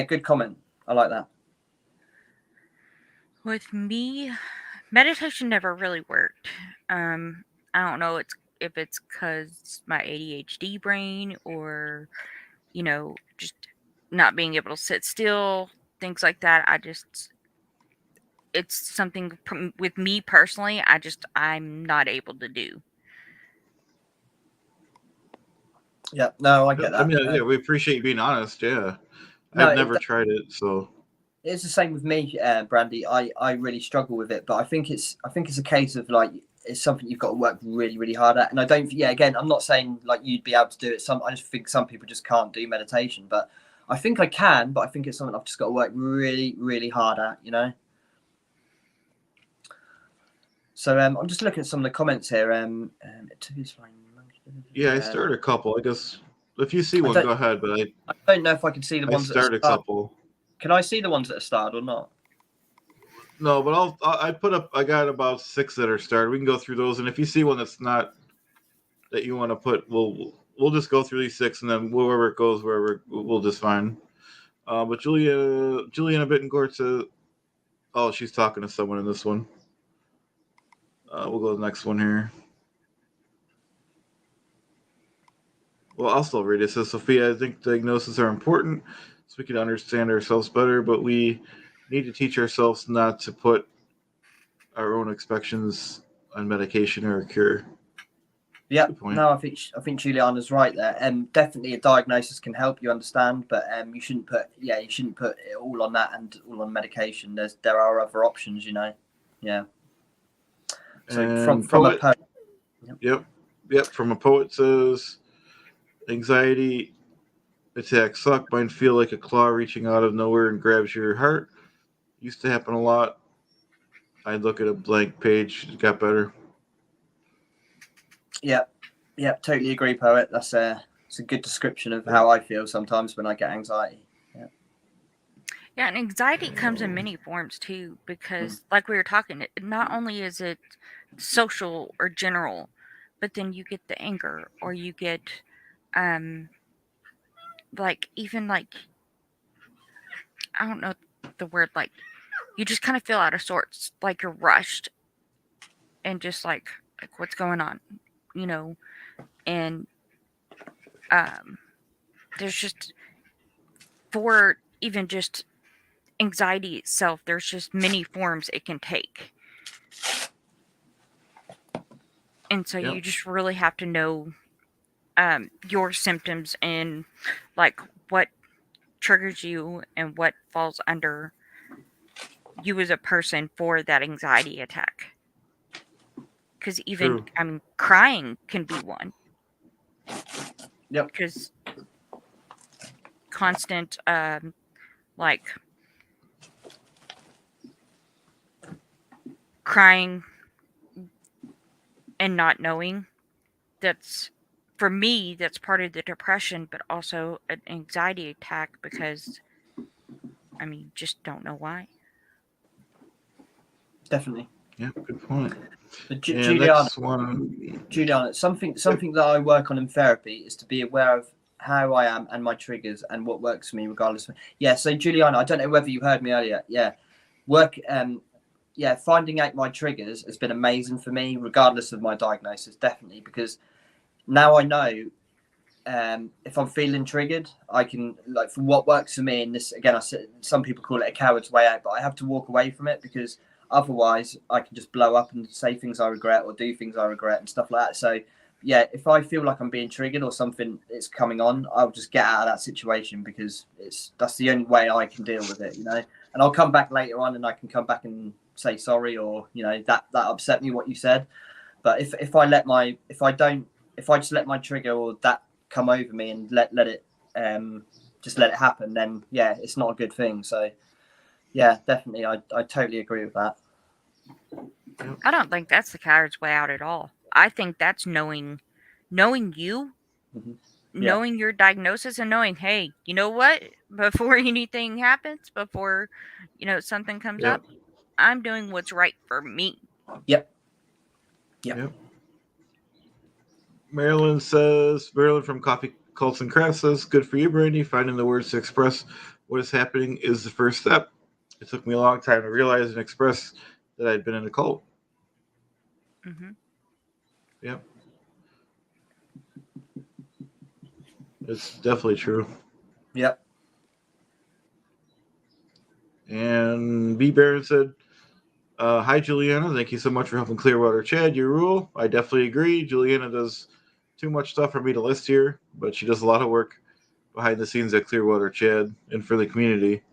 good comment. I like that. With me, meditation never really worked. I don't know if it's because my ADHD brain or, you know, just not being able to sit still, things like that. It's something with me personally, I'm not able to do. Yeah, no, I get that. I mean, yeah, we appreciate you being honest. Yeah, No, I've never tried it, so it's the same with me, Brandy. I really struggle with it, but I think it's a case of like it's something you've got to work really really hard at. And I don't. Yeah, again, I'm not saying like you'd be able to do it. I just think some people just can't do meditation, but I think I can. But I think it's something I've just got to work really really hard at. You know. So I'm just looking at some of the comments here. Yeah, I started a couple. I guess if you see one, go ahead. But I don't know if I can see the ones that started a couple. Can I see the ones that are started or not? No, but I got about 6 that are started. We can go through those, and if you see one that's not that you want to put, we'll just go through these 6, and then wherever it goes, wherever we'll just find. But Juliana Bittencourt says, oh, she's talking to someone in this one. We'll go to the next one here. Well, I'll still read it. It says, Sophia, I think diagnoses are important so we can understand ourselves better, but we need to teach ourselves not to put our own expectations on medication or a cure. Yeah, no, I think Juliana's right there. Definitely a diagnosis can help you understand, but you shouldn't put it all on that and all on medication. There are other options, you know. Yeah. So from a poet. Yep. From a poet says, anxiety attacks suck. Mine feel like a claw reaching out of nowhere and grabs your heart. Used to happen a lot. I'd look at a blank page. It got better. Yeah, totally agree, poet. It's a good description of how I feel sometimes when I get anxiety. Yeah, and anxiety comes in many forms too, because like we were talking, not only is it social or general, but then you get the anger, or you get like even like I don't know the word, like you just kind of feel out of sorts, like you're rushed and just like what's going on, you know. And there's just, for even just anxiety itself, there's just many forms it can take. And so you just really have to know your symptoms and like what triggers you and what falls under you as a person for that anxiety attack. Because even, I mean, crying can be one. Yep. Because constant, like, crying and not knowing, that's, for me, that's part of the depression, but also an anxiety attack because, I mean, just don't know why. Definitely. Yeah, good point. Juliana, something that I work on in therapy is to be aware of how I am and my triggers and what works for me regardless. Yeah, so Juliana, I don't know whether you heard me earlier. Yeah, finding out my triggers has been amazing for me regardless of my diagnosis, definitely, because now I know if I'm feeling triggered, I can, like, for what works for me, and this again, I said some people call it a coward's way out, but I have to walk away from it because otherwise I can just blow up and say things I regret or do things I regret and stuff like that. So yeah, if I feel like I'm being triggered or something is coming on, I'll just get out of that situation because that's the only way I can deal with it, you know. And I'll come back later on and I can come back and say sorry, or, you know, that upset me what you said. But if I just let my trigger or that come over me and let it just let it happen, then yeah, it's not a good thing. So yeah, definitely, I totally agree with that. I don't think that's the coward's way out at all. I think that's knowing you, Mhm. Yeah. knowing your diagnosis, and knowing, hey, you know what? Before anything happens, before something comes Yep. up, I'm doing what's right for me. Yep. Yep. Marilyn from Coffee Cults and Crafts says, good for you, Brandy. Finding the words to express what is happening is the first step. It took me a long time to realize and express that I'd been in a cult. Hmm. Yep. It's definitely true. Yep. And B. Barron said, hi, Juliana. Thank you so much for helping Clearwater Chad. You rule. I definitely agree. Juliana does too much stuff for me to list here, but she does a lot of work behind the scenes at Clearwater Chad and for the community.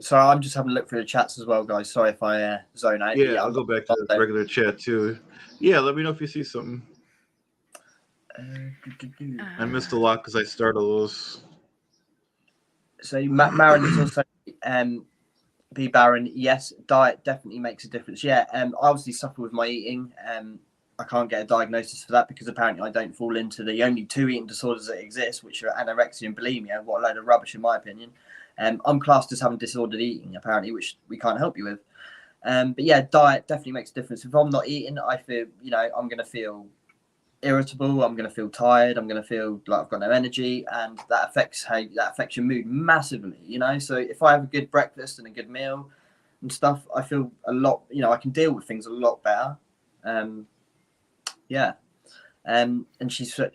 So I'm just having a look through the chats as well, guys. Sorry if I zone out. Yeah, I'll go back to the regular chat too. Yeah, let me know if you see something. I missed a lot because I started those. So Marin is also B Baron. Yes, diet definitely makes a difference. Yeah, I obviously suffer with my eating. I can't get a diagnosis for that because apparently I don't fall into the only two eating disorders that exist, which are anorexia and bulimia. What a load of rubbish, in my opinion. I'm classed as having disordered eating, apparently, which we can't help you with. But yeah, diet definitely makes a difference. If I'm not eating, I feel, I'm going to feel irritable. I'm going to feel tired. I'm going to feel like I've got no energy, and that affects your mood massively. So if I have a good breakfast and a good meal and stuff, I feel a lot. I can deal with things a lot better. Yeah. And she said,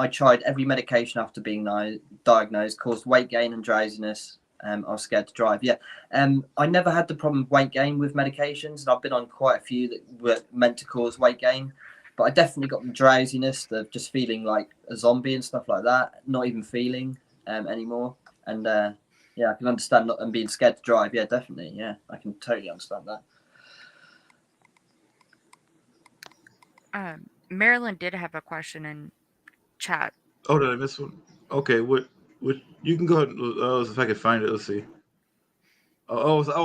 I tried every medication after being diagnosed, caused weight gain and drowsiness. I was scared to drive. Yeah. I never had the problem of weight gain with medications, and I've been on quite a few that were meant to cause weight gain. But I definitely got the drowsiness, the just feeling like a zombie and stuff like that, not even feeling anymore. And yeah, I can understand not and being scared to drive. Yeah, definitely. Yeah, I can totally understand that. Marilyn did have a question in chat. Oh, did I miss one? Okay, what? You can go ahead. If I can find it, let's see.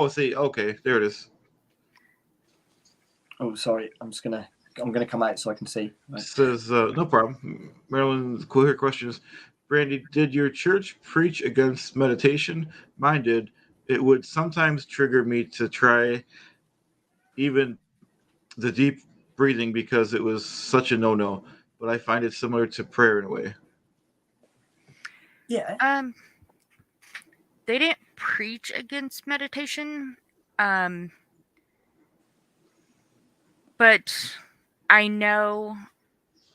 See. Okay, there it is. Oh, sorry. I'm gonna come out so I can see. Right. Says no problem. Marilyn's clear question is, Brandy, did your church preach against meditation? Mine did. It would sometimes trigger me to try even the deep breathing because it was such a no-no. But I find it similar to prayer in a way. Yeah. They didn't preach against meditation. But I know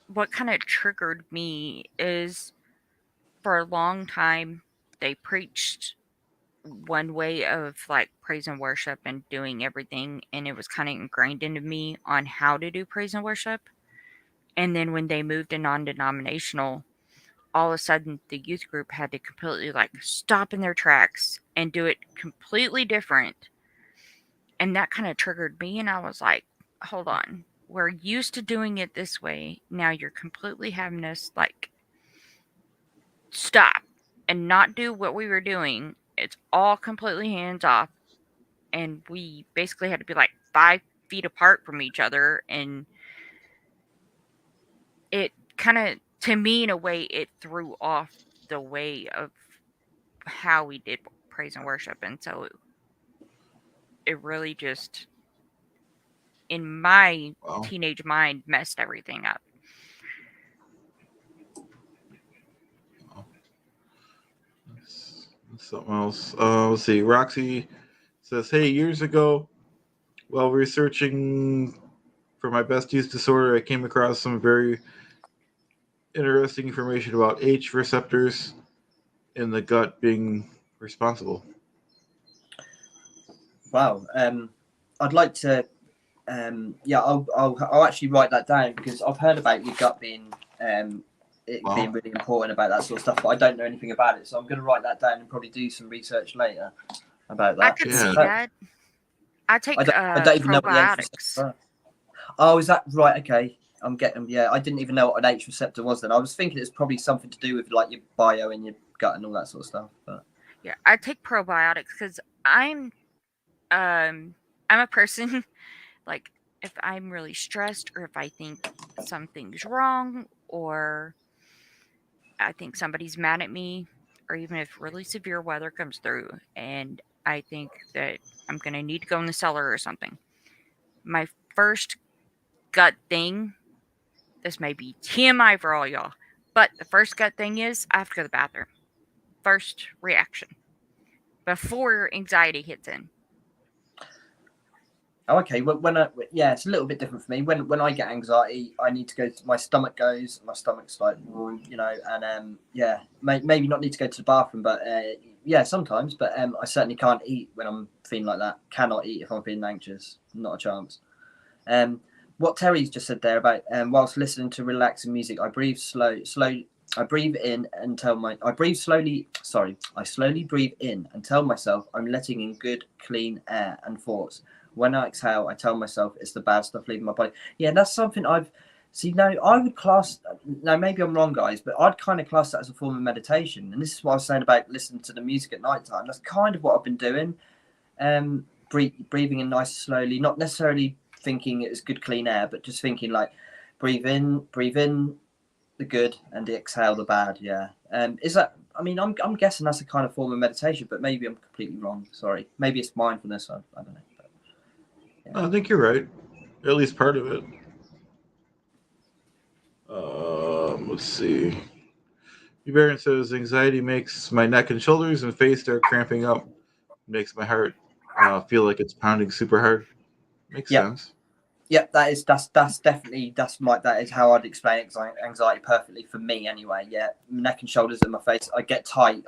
what kind of triggered me is for a long time they preached one way of like praise and worship and doing everything, and it was kind of ingrained into me on how to do praise and worship. And then when they moved to non-denominational, all of a sudden the youth group had to completely like stop in their tracks and do it completely different. And that kind of triggered me, and I was like, hold on, we're used to doing it this way, now you're completely having us like stop and not do what we were doing. It's all completely hands off, and we basically had to be like 5 feet apart from each other. And it kind of, to me, in a way, it threw off the way of how we did praise and worship. And so it really just, in my teenage mind, messed everything up. That's something else. Let's see. Roxy says, hey, years ago, while researching for my best use disorder, I came across some very interesting information about H receptors in the gut being responsible. Wow. I'd like to. Yeah, I'll actually write that down because I've heard about your gut being being really important about that sort of stuff, but I don't know anything about it. So I'm going to write that down and probably do some research later about that. I could see that. I take I don't even know what the probiotics. Oh, is that right? Okay. I'm getting, yeah, I didn't even know what an H receptor was then. I was thinking it's probably something to do with like your bio in your gut and all that sort of stuff. But Yeah, I take probiotics because I'm a person like if I'm really stressed or if I think something's wrong or I think somebody's mad at me or even if really severe weather comes through and I think that I'm going to need to go in the cellar or something. My first gut thing, this may be TMI for all y'all, but the first gut thing is I have to go to the bathroom. First reaction before anxiety hits in. oh, okay. Yeah, it's a little bit different for me. When I get anxiety, I need to go. My stomach goes. My stomach's like, and yeah, maybe not need to go to the bathroom, but yeah, sometimes. But I certainly can't eat when I'm feeling like that. Cannot eat if I'm feeling anxious. Not a chance. What Terry's just said there about whilst listening to relaxing music, I breathe slow. I breathe in and I breathe slowly. Sorry, I slowly breathe in and tell myself I'm letting in good, clean air and thoughts. When I exhale, I tell myself it's the bad stuff leaving my body. Yeah, that's something I've see. No, I would class. Now, maybe I'm wrong, guys, but I'd kind of class that as a form of meditation. And this is what I was saying about listening to the music at night time. That's kind of what I've been doing. Breathing in nice slowly, not necessarily thinking it was good, clean air, but just thinking like, breathe in the good and exhale the bad. Yeah. Is that? I mean, I'm guessing that's a kind of form of meditation, but maybe I'm completely wrong. Sorry. Maybe it's mindfulness. I don't know. But, yeah. I think you're right. At least part of it. Let's see. Baron says anxiety makes my neck and shoulders and face start cramping up. Makes my heart feel like it's pounding super hard. Makes yeah. sense. Yeah, that's definitely that is how I'd explain anxiety perfectly for me anyway. Yeah, neck and shoulders and my face. I get tight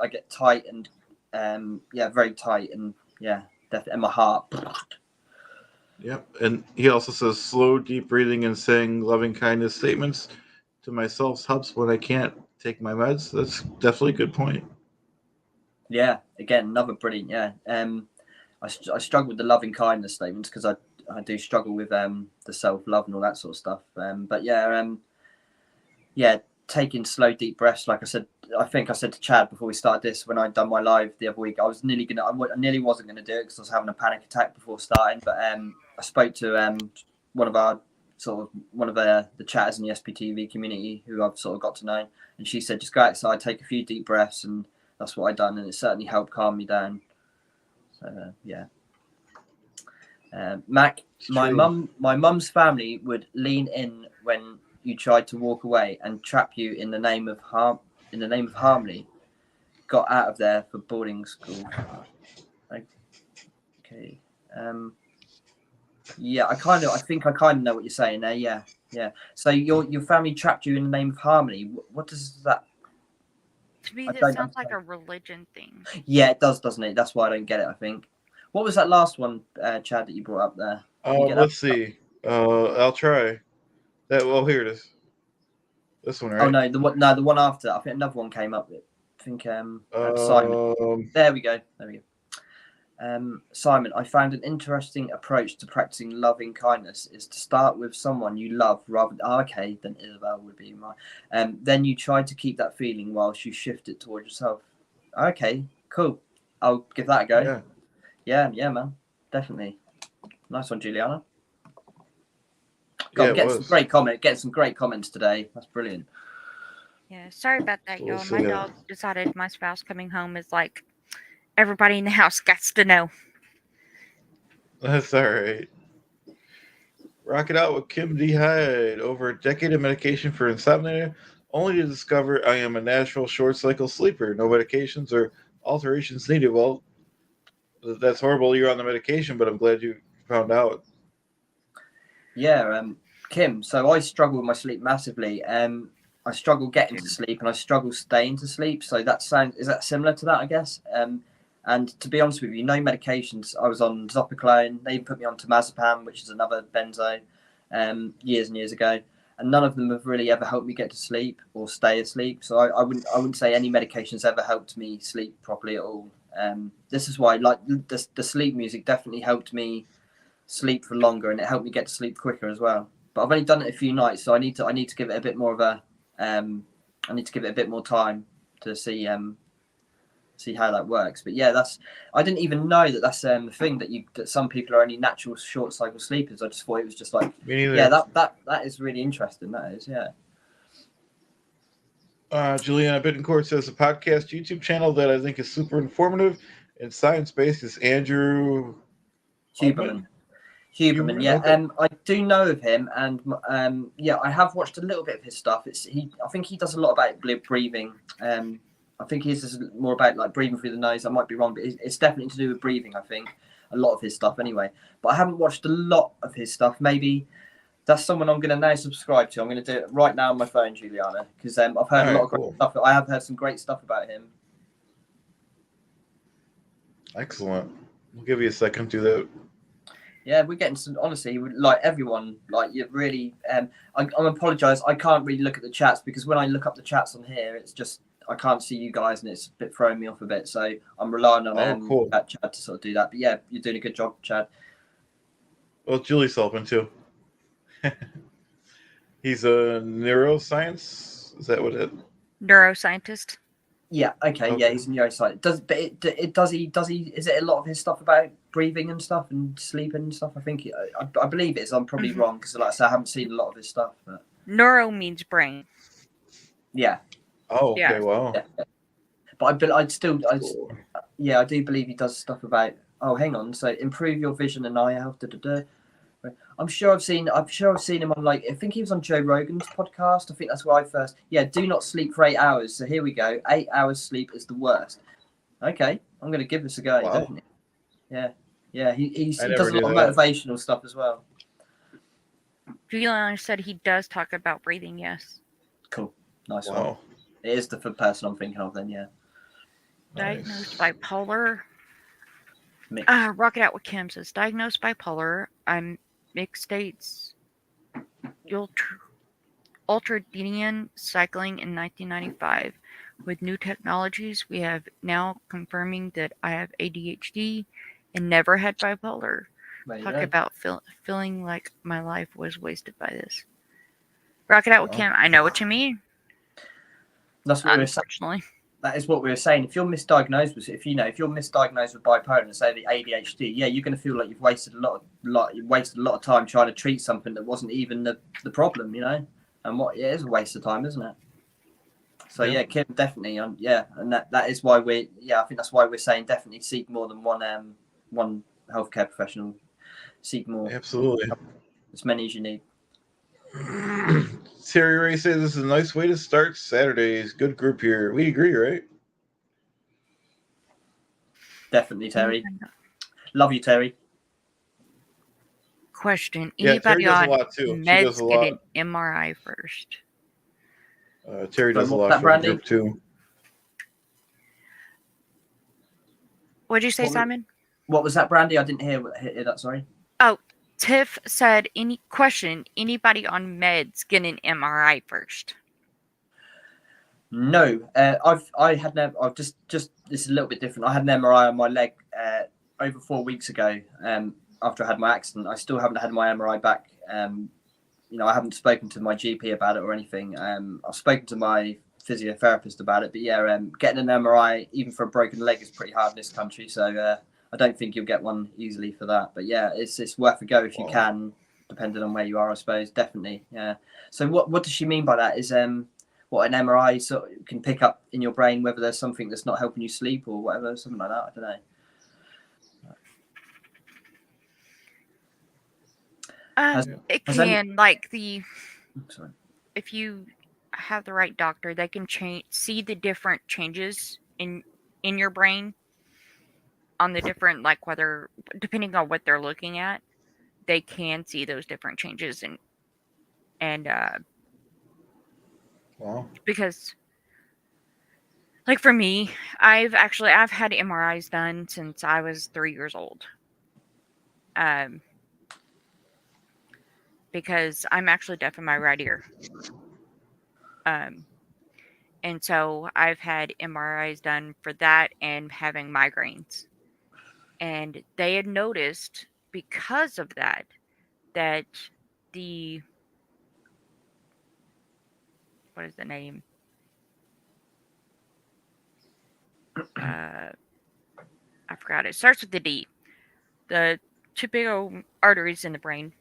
and very tight and yeah, definitely. And my heart. Yep. And he also says slow, deep breathing and saying loving kindness statements to myself helps when I can't take my meds. That's definitely a good point. Yeah, again, another brilliant. Yeah, I struggle with the loving kindness statements because I do struggle with the self love and all that sort of stuff. But yeah, taking slow deep breaths. Like I said, I think I said to Chad before we started this when I'd done my live the other week, I nearly wasn't gonna do it because I was having a panic attack before starting. But I spoke to one of the chatters in the SPTV community who I've sort of got to know, and she said just go outside, take a few deep breaths, and that's what I done, and it certainly helped calm me down. So yeah. Mac, my mum's family would lean in when you tried to walk away and trap you in the name of harmony. Got out of there for boarding school. Okay. Yeah, I think I kind of know what you're saying there. Yeah, yeah. So your family trapped you in the name of harmony. What does that? To me, this sounds like a religion thing. Yeah, it does, doesn't it? That's why I don't get it. I think. What was that last one, Chad, that you brought up there? Let's see. I'll try. Here it is. This one, right? Oh no, the one after. I think another one came up. I think Simon. There we go. Simon, I found an interesting approach to practicing loving kindness is to start with someone you love rather than then Isabel would be my then you try to keep that feeling whilst you shift it towards yourself. Okay, cool. I'll give that a go. Yeah, man. Definitely. Nice one, Juliana. Getting some great comments today. That's brilliant. Yeah, sorry about that, y'all. My dog decided my spouse coming home is like everybody in the house gets to know. That's all right. Rock it out with Kim D. Hyde. Over a decade of medication for insomnia, only to discover I am a natural short cycle sleeper. No medications or alterations needed. Well, that's horrible. You're on the medication, but I'm glad you found out. Yeah, Kim. So I struggle with my sleep massively. I struggle getting to sleep and I struggle staying to sleep. So is that similar to that? I guess. And to be honest with you, no medications. I was on Zopiclone. They put me on temazepam, which is another benzo, years and years ago. And none of them have really ever helped me get to sleep or stay asleep. So I wouldn't say any medications ever helped me sleep properly at all. This is why, like the sleep music definitely helped me sleep for longer, and it helped me get to sleep quicker as well. But I've only done it a few nights, so I need to give it a bit more of a I need to give it a bit more time to see how that works. But yeah, I didn't even know that's the thing that some people are only natural short cycle sleepers. I just thought it was just like, Me neither. yeah, that is really interesting. That is, yeah. Juliana Bittencourt says a podcast YouTube channel that I think is super informative and science-based is Andrew Huberman. Huberman, Yeah. okay. I do know of him, and yeah, I have watched a little bit of his stuff. I think he does a lot about breathing. I think he's more about like breathing through the nose. I might be wrong, but it's definitely to do with breathing. I think a lot of his stuff, anyway. But I haven't watched a lot of his stuff. Maybe that's someone I'm going to now subscribe to. I'm going to do it right now on my phone, Juliana, because I've heard a lot of great stuff. I have heard some great stuff about him. Excellent. We'll give you a second to do that. Yeah, we're getting some. Honestly, like everyone, like you really. I'm apologise. I can't really look at the chats because when I look up the chats on here, it's just I can't see you guys, and it's a bit throwing me off a bit. So I'm relying on Chad to sort of do that. But yeah, you're doing a good job, Chad. Well, Julie's helping too. He's a neuroscience. Is that what it? Neuroscientist. Yeah. Okay. Yeah, he's a neuroscientist. Does he? Is it a lot of his stuff about breathing and stuff and sleeping and stuff? I think I believe it is. I'm probably wrong because, like I said, I haven't seen a lot of his stuff. But neuro means brain. Yeah. Oh, okay. Yeah. Wow. Yeah. But I do believe he does stuff about. Oh, hang on. So improve your vision and eye health. I'm sure I've seen him on, like, I think he was on Joe Rogan's podcast. I think that's where I first. Yeah, do not sleep for 8 hours. So here we go. 8 hours sleep is the worst. Okay, I'm going to give this a go. Wow. Definitely. Yeah. He does a lot of motivational stuff as well. Julian said he does talk about breathing. Yes. Cool. Nice one. It is the person I'm thinking of then. Yeah. Diagnosed bipolar. Rocket Out with Kim says diagnosed bipolar. I'm mixed states. Ultradian cycling in 1995. With new technologies, we have now confirming that I have ADHD and never had bipolar. Talk about feeling like my life was wasted by this. Rocket Out with Kim. I know what you mean. That's what unfortunately. That is what we were saying. If you're misdiagnosed with bipolar and say the ADHD, yeah, you're going to feel like you've wasted a lot of time trying to treat something that wasn't even the problem, you know. And it is a waste of time, isn't it? So yeah, Kim, definitely, and that is why I think that's why we're saying definitely seek more than one healthcare professional. Seek more. Absolutely. As many as you need. Terry Ray says this is a nice way to start Saturdays. Good group here. We agree, right? Definitely, Terry. Love you, Terry. Question: anybody on meds get an MRI first? Terry does a lot for the group too. What'd you say, Simon? What was that, Brandy? I didn't hear that. Sorry. Oh, Tiff said, anybody on meds get an MRI first? No, I've just this is a little bit different. I had an MRI on my leg over 4 weeks ago. After I had my accident, I still haven't had my MRI back. I haven't spoken to my GP about it or anything. I've spoken to my physiotherapist about it, but yeah, getting an MRI even for a broken leg is pretty hard in this country. So I don't think you'll get one easily for that. But yeah, it's worth a go if you can, depending on where you are, I suppose. Definitely, yeah. So what does she mean by that? Is what an MRI sort of can pick up in your brain whether there's something that's not helping you sleep or whatever, something like that. I don't know. It can if you have the right doctor, they can see the different changes in your brain on the different, like, whether depending on what they're looking at, they can see those different changes and because, like, for me, I've had MRIs done since I was 3 years old. Because I'm actually deaf in my right ear. And so I've had MRIs done for that and having migraines. And they had noticed because of that, that the what is the name? I forgot. It starts with the D. The two big old arteries in the brain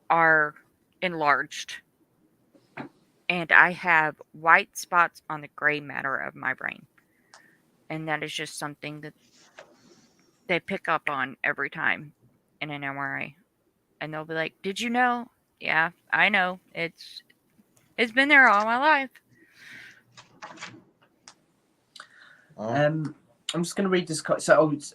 are enlarged, and I have white spots on the gray matter of my brain, and that is just something that they pick up on every time in an MRI, and they'll be like, "Did you know?" Yeah, I know. It's been there all my life. I'm just going to read this.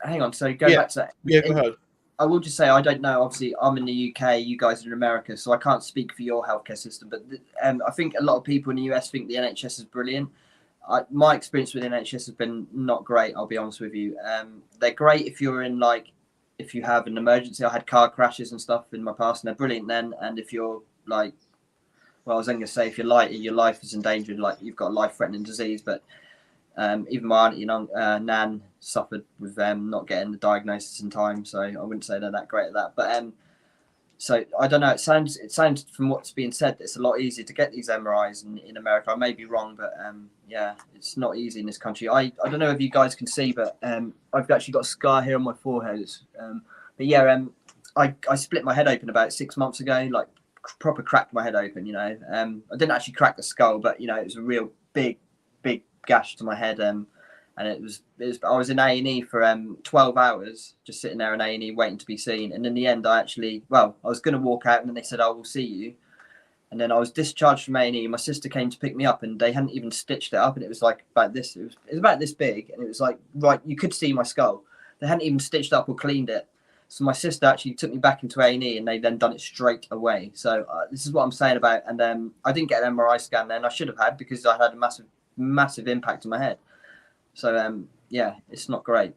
Hang on. So go Yeah. back to that. Yeah, go ahead. I will just say I don't know. Obviously, I'm in the UK. You guys are in America, so I can't speak for your healthcare system. But I think a lot of people in the US think the NHS is brilliant. My experience with the NHS has been not great. I'll be honest with you. They're great if you're in if you have an emergency. I had car crashes and stuff in my past, and they're brilliant then. And if you're like, well, I was then going to say if you're light, your life is endangered, like you've got a life-threatening disease, but even my auntie, Nan, suffered with not getting the diagnosis in time, so I wouldn't say they're that great at that. But so I don't know. It sounds from what's being said, it's a lot easier to get these MRIs in America. I may be wrong, but yeah, it's not easy in this country. I don't know if you guys can see, but I've actually got a scar here on my forehead. But yeah, I split my head open about 6 months ago, like proper cracked my head open. I didn't actually crack the skull, but it was a real big gash to my head, and it was I was in A&E for 12 hours just sitting there in A&E waiting to be seen, and in the end I was going to walk out, and then they said, "I will see you," and then I was discharged from A&E. My sister came to pick me up, and they hadn't even stitched it up, and it was like about this. It was about this big, and it was like right, you could see my skull. They hadn't even stitched up or cleaned it. So my sister actually took me back into A&E, and they then done it straight away. So this is what I'm saying about. And I didn't get an MRI scan then. I should have had, because I had a massive impact on my head. So yeah, it's not great.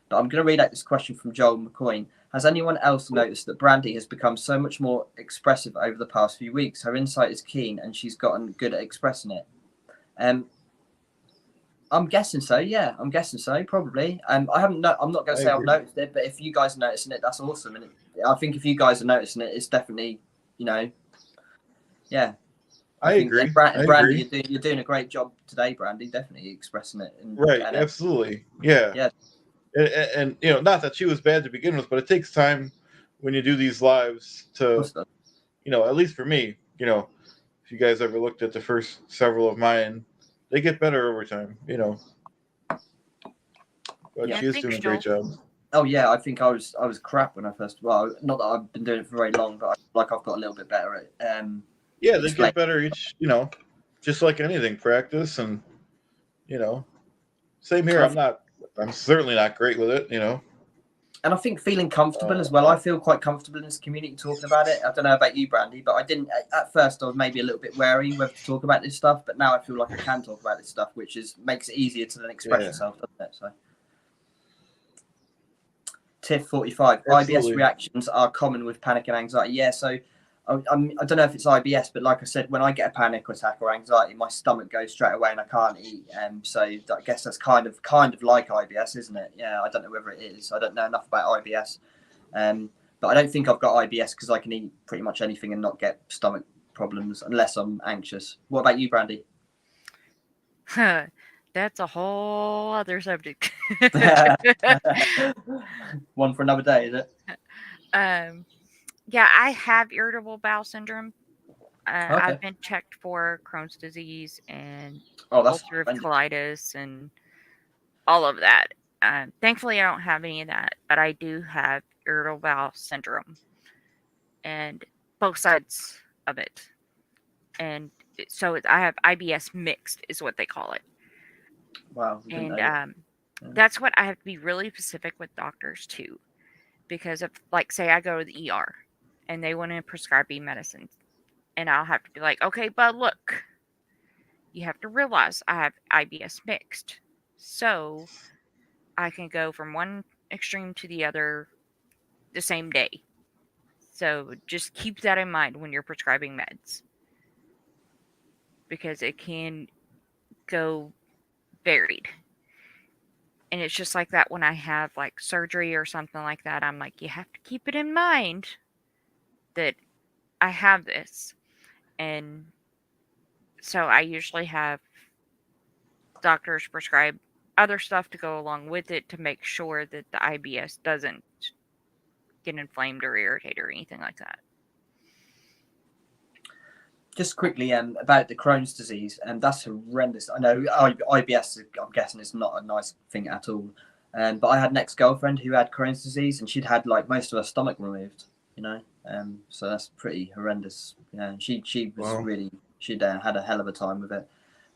But I'm going to read out this question from Joel McCoy. Has anyone else noticed that Brandy has become so much more expressive over the past few weeks? Her insight is keen, and she's gotten good at expressing it. I'm guessing so. Yeah, I'm guessing so. Probably. I'm not going to say I've noticed it, but if you guys are noticing it, that's awesome. And I think if you guys are noticing it, it's definitely, yeah. I agree. Brandy, you're doing a great job today, Brandy. Definitely expressing it. Right. Absolutely. Yeah. Yeah. And not that she was bad to begin with, but it takes time when you do these lives to, at least for me, if you guys ever looked at the first several of mine, they get better over time, But she is doing a great job. Oh yeah, I think I was crap when I first. Well, not that I've been doing it for very long, but I've got a little bit better at. Yeah, they get better each. Just like anything, practice and, same here. I'm certainly not great with it, And I think feeling comfortable as well. I feel quite comfortable in this community talking about it. I don't know about you, Brandy, but I didn't at first. I was maybe a little bit wary whether to talk about this stuff, but now I feel like I can talk about this stuff, which makes it easier to then express yourself, doesn't it? So. Tiff 45. Absolutely. IBS reactions are common with panic and anxiety. Yeah, so I don't know if it's IBS, but like I said, when I get a panic attack or anxiety, my stomach goes straight away and I can't eat. So I guess that's kind of like IBS, isn't it? Yeah, I don't know whether it is. I don't know enough about IBS, but I don't think I've got IBS because I can eat pretty much anything and not get stomach problems unless I'm anxious. What about you, Brandy? That's a whole other subject. One for another day, is it? Yeah, I have irritable bowel syndrome. Okay. I've been checked for Crohn's disease and ulcerative colitis and all of that. Thankfully, I don't have any of that, but I do have irritable bowel syndrome, and both sides of it. And so I have IBS mixed, is what they call it. Wow. And that's what I have to be really specific with doctors too, because if, like, say I go to the ER and they want to prescribe me medicine, and I'll have to be like, okay, but look, you have to realize I have IBS mixed, so I can go from one extreme to the other the same day. So just keep that in mind when you're prescribing meds, because it can go varied. And it's just like that when I have like surgery or something like that. I'm like, you have to keep it in mind that I have this. And so I usually have doctors prescribe other stuff to go along with it to make sure that the IBS doesn't get inflamed or irritated or anything like that. Just quickly, about the Crohn's disease, and that's horrendous. I know IBS, I'm guessing, is not a nice thing at all. But I had an ex-girlfriend who had Crohn's disease, and she'd had like most of her stomach removed. You know, so that's pretty horrendous. Yeah, she was Wow. really she'd had a hell of a time with it.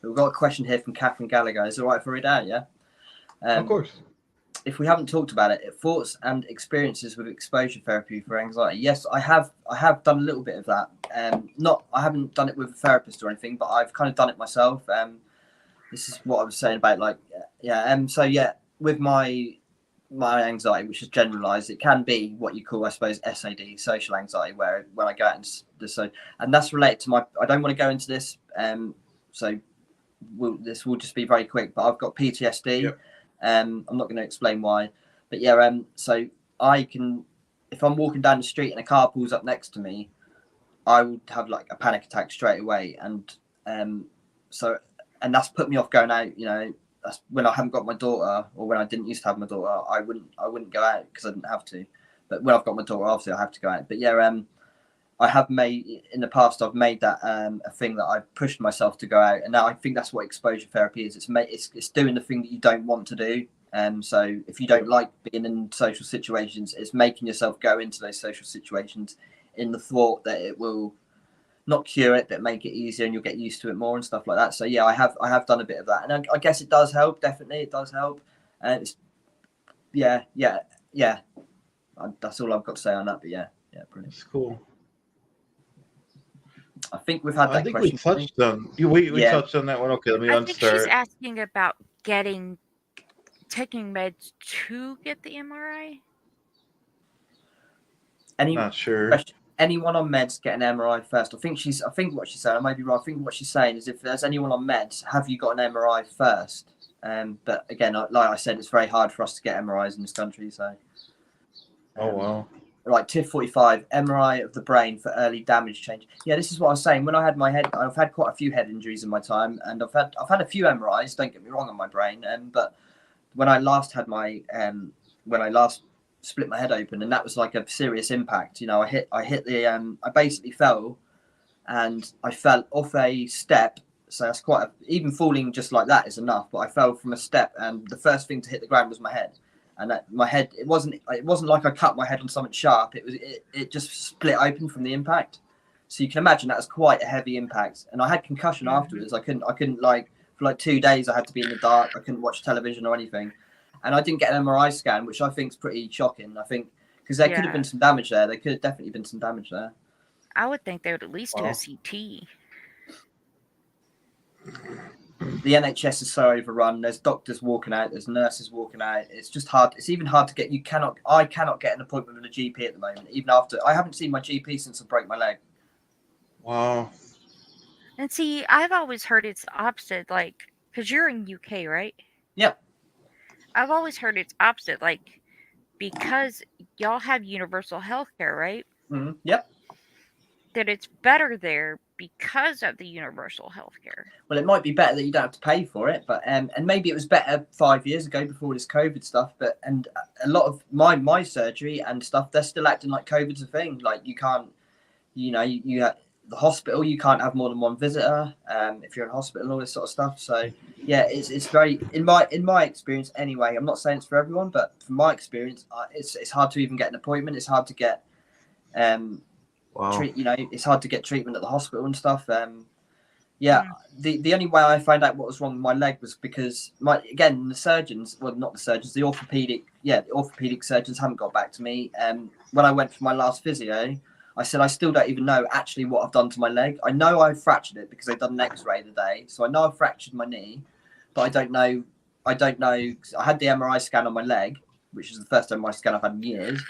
But we've got a question here from Catherine Gallagher. Is it all right if I read out? Yeah. Of course. If we haven't talked about it, thoughts and experiences with exposure therapy for anxiety. Yes, I have done a little bit of that. I haven't done it with a therapist or anything, but I've kind of done it myself. This is what I was saying about with my anxiety, which is generalized, it can be what you call, I suppose, SAD, social anxiety, where when I go out and that's related to I don't want to go into this, this will just be very quick, but I've got PTSD. Yep. I'm not going to explain why, but yeah, so I can, if I'm walking down the street and a car pulls up next to me, I would have like a panic attack straight away, and that's put me off going out. You know, that's when I haven't got my daughter, or when I didn't used to have my daughter, I wouldn't go out because I didn't have to. But when I've got my daughter, obviously I have to go out. But yeah, I have made in the past. I've made that a thing that I've pushed myself to go out, and now I think that's what exposure therapy is. It's doing the thing that you don't want to do. So if you don't like being in social situations, it's making yourself go into those social situations in the thought that it will not cure it, but make it easier, and you'll get used to it more and stuff like that. So yeah, I have done a bit of that, and I guess it does help. Definitely, it does help. Yeah. That's all I've got to say on that. But yeah, brilliant. That's cool. I think we've had that I think question. we touched on we touched on that one. Okay, let me I think she's unstart. asking about taking meds to get the MRI. Not sure. Anyone on meds get an MRI first? I think what she's saying, I might be wrong. I think what she's saying is if there's anyone on meds, have you got an MRI first? But again, like I said, it's very hard for us to get MRIs in this country. So. Oh wow. Right, TIF 45, MRI of the brain for early damage change. Yeah, this is what I was saying. When I had my head, I've had quite a few head injuries in my time, and I've had a few MRIs. Don't get me wrong on my brain, but when I last had when I last split my head open, and that was like a serious impact. You know, I hit I basically fell, and I fell off a step. So that's even falling just like that is enough. But I fell from a step, and the first thing to hit the ground was my head. And my head, it wasn't like I cut my head on something sharp. It just split open from the impact. So you can imagine that was quite a heavy impact. And I had concussion afterwards. I couldn't like for like 2 days. I had to be in the dark. I couldn't watch television or anything. And I didn't get an MRI scan, which I think is pretty shocking. I think because there could have been some damage there. There could have definitely been some damage there. I would think they would at least do a CT. The NHS is so overrun. There's doctors walking out. There's nurses walking out. It's just hard. It's even hard to get. I cannot get an appointment with a GP at the moment. Even after I haven't seen my GP since I broke my leg. Wow. And see, I've always heard it's opposite. Like, because you're in UK, right? Yep. I've always heard it's opposite. Like, because y'all have universal health care, right? Mm-hmm. Yep. That it's better there because of the universal health care. Well, it might be better that you don't have to pay for it, but and maybe it was better 5 years ago before this COVID stuff. But and a lot of my surgery and stuff, they're still acting like COVID's a thing. Like you can't, you the hospital, you can't have more than one visitor if you're in hospital and all this sort of stuff. So yeah, it's very in my experience anyway. I'm not saying it's for everyone, but from my experience, it's hard to even get an appointment. It's hard to get Wow. It's hard to get treatment at the hospital and stuff. The only way I found out what was wrong with my leg was because the orthopedic surgeons haven't got back to me. When I went for my last physio, I said I still don't even know actually what I've done to my leg. I know I fractured it because they've done an X-ray today, so I know I've fractured my knee, but I don't know. I had the MRI scan on my leg, which is the first MRI scan I've had in years.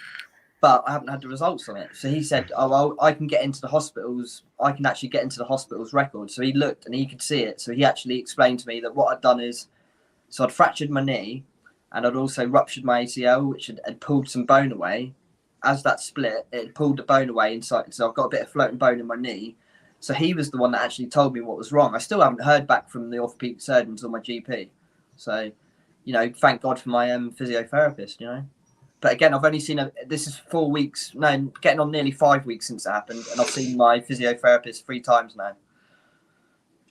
But I haven't had the results on it. So he said, oh, well, I can get into the hospitals. I can actually get into the hospital's record. So he looked and he could see it. So he actually explained to me that what I'd done is, so I'd fractured my knee. and I'd also ruptured my ACL, which had pulled some bone away. As that split, it had pulled the bone away inside, so I've got a bit of floating bone in my knee. So he was the one that actually told me what was wrong. I still haven't heard back from the orthopedic surgeons or my GP. So, thank God for my physiotherapist, But again, I've only seen this is 4 weeks, no, getting on nearly 5 weeks since it happened, and I've seen my physiotherapist 3 times now.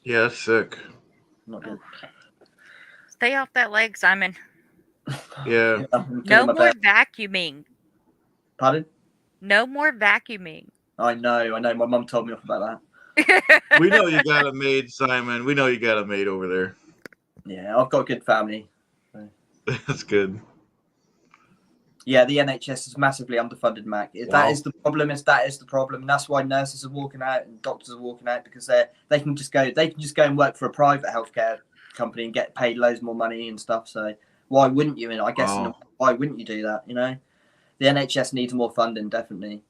Yeah, that's sick. Not good. Stay off that leg, Simon. Yeah. No more vacuuming. Pardon? No more vacuuming. I know. My mum told me off about that. We know you got a maid, Simon. We know you got a maid over there. Yeah, I've got a good family. So. That's good. Yeah, the NHS is massively underfunded, Mac. Wow. That is the problem. And that's why nurses are walking out and doctors are walking out, because they can just go and work for a private healthcare company and get paid loads more money and stuff. So why wouldn't you? I guess why wouldn't you do that? The NHS needs more funding, definitely.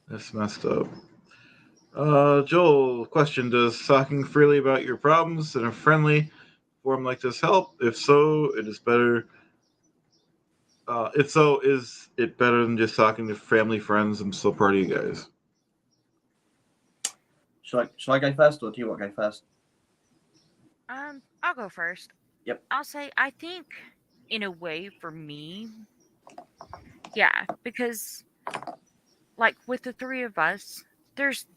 That's messed up. Joel, question: does talking freely about your problems in a friendly forum like this help? If so, it is better. If so, is it better than just talking to family, friends? I'm still proud of you guys. Should I go first, or do you want to go first? I'll go first. Yep. I'll say I think, in a way, for me, yeah, because like with the 3 of us, there's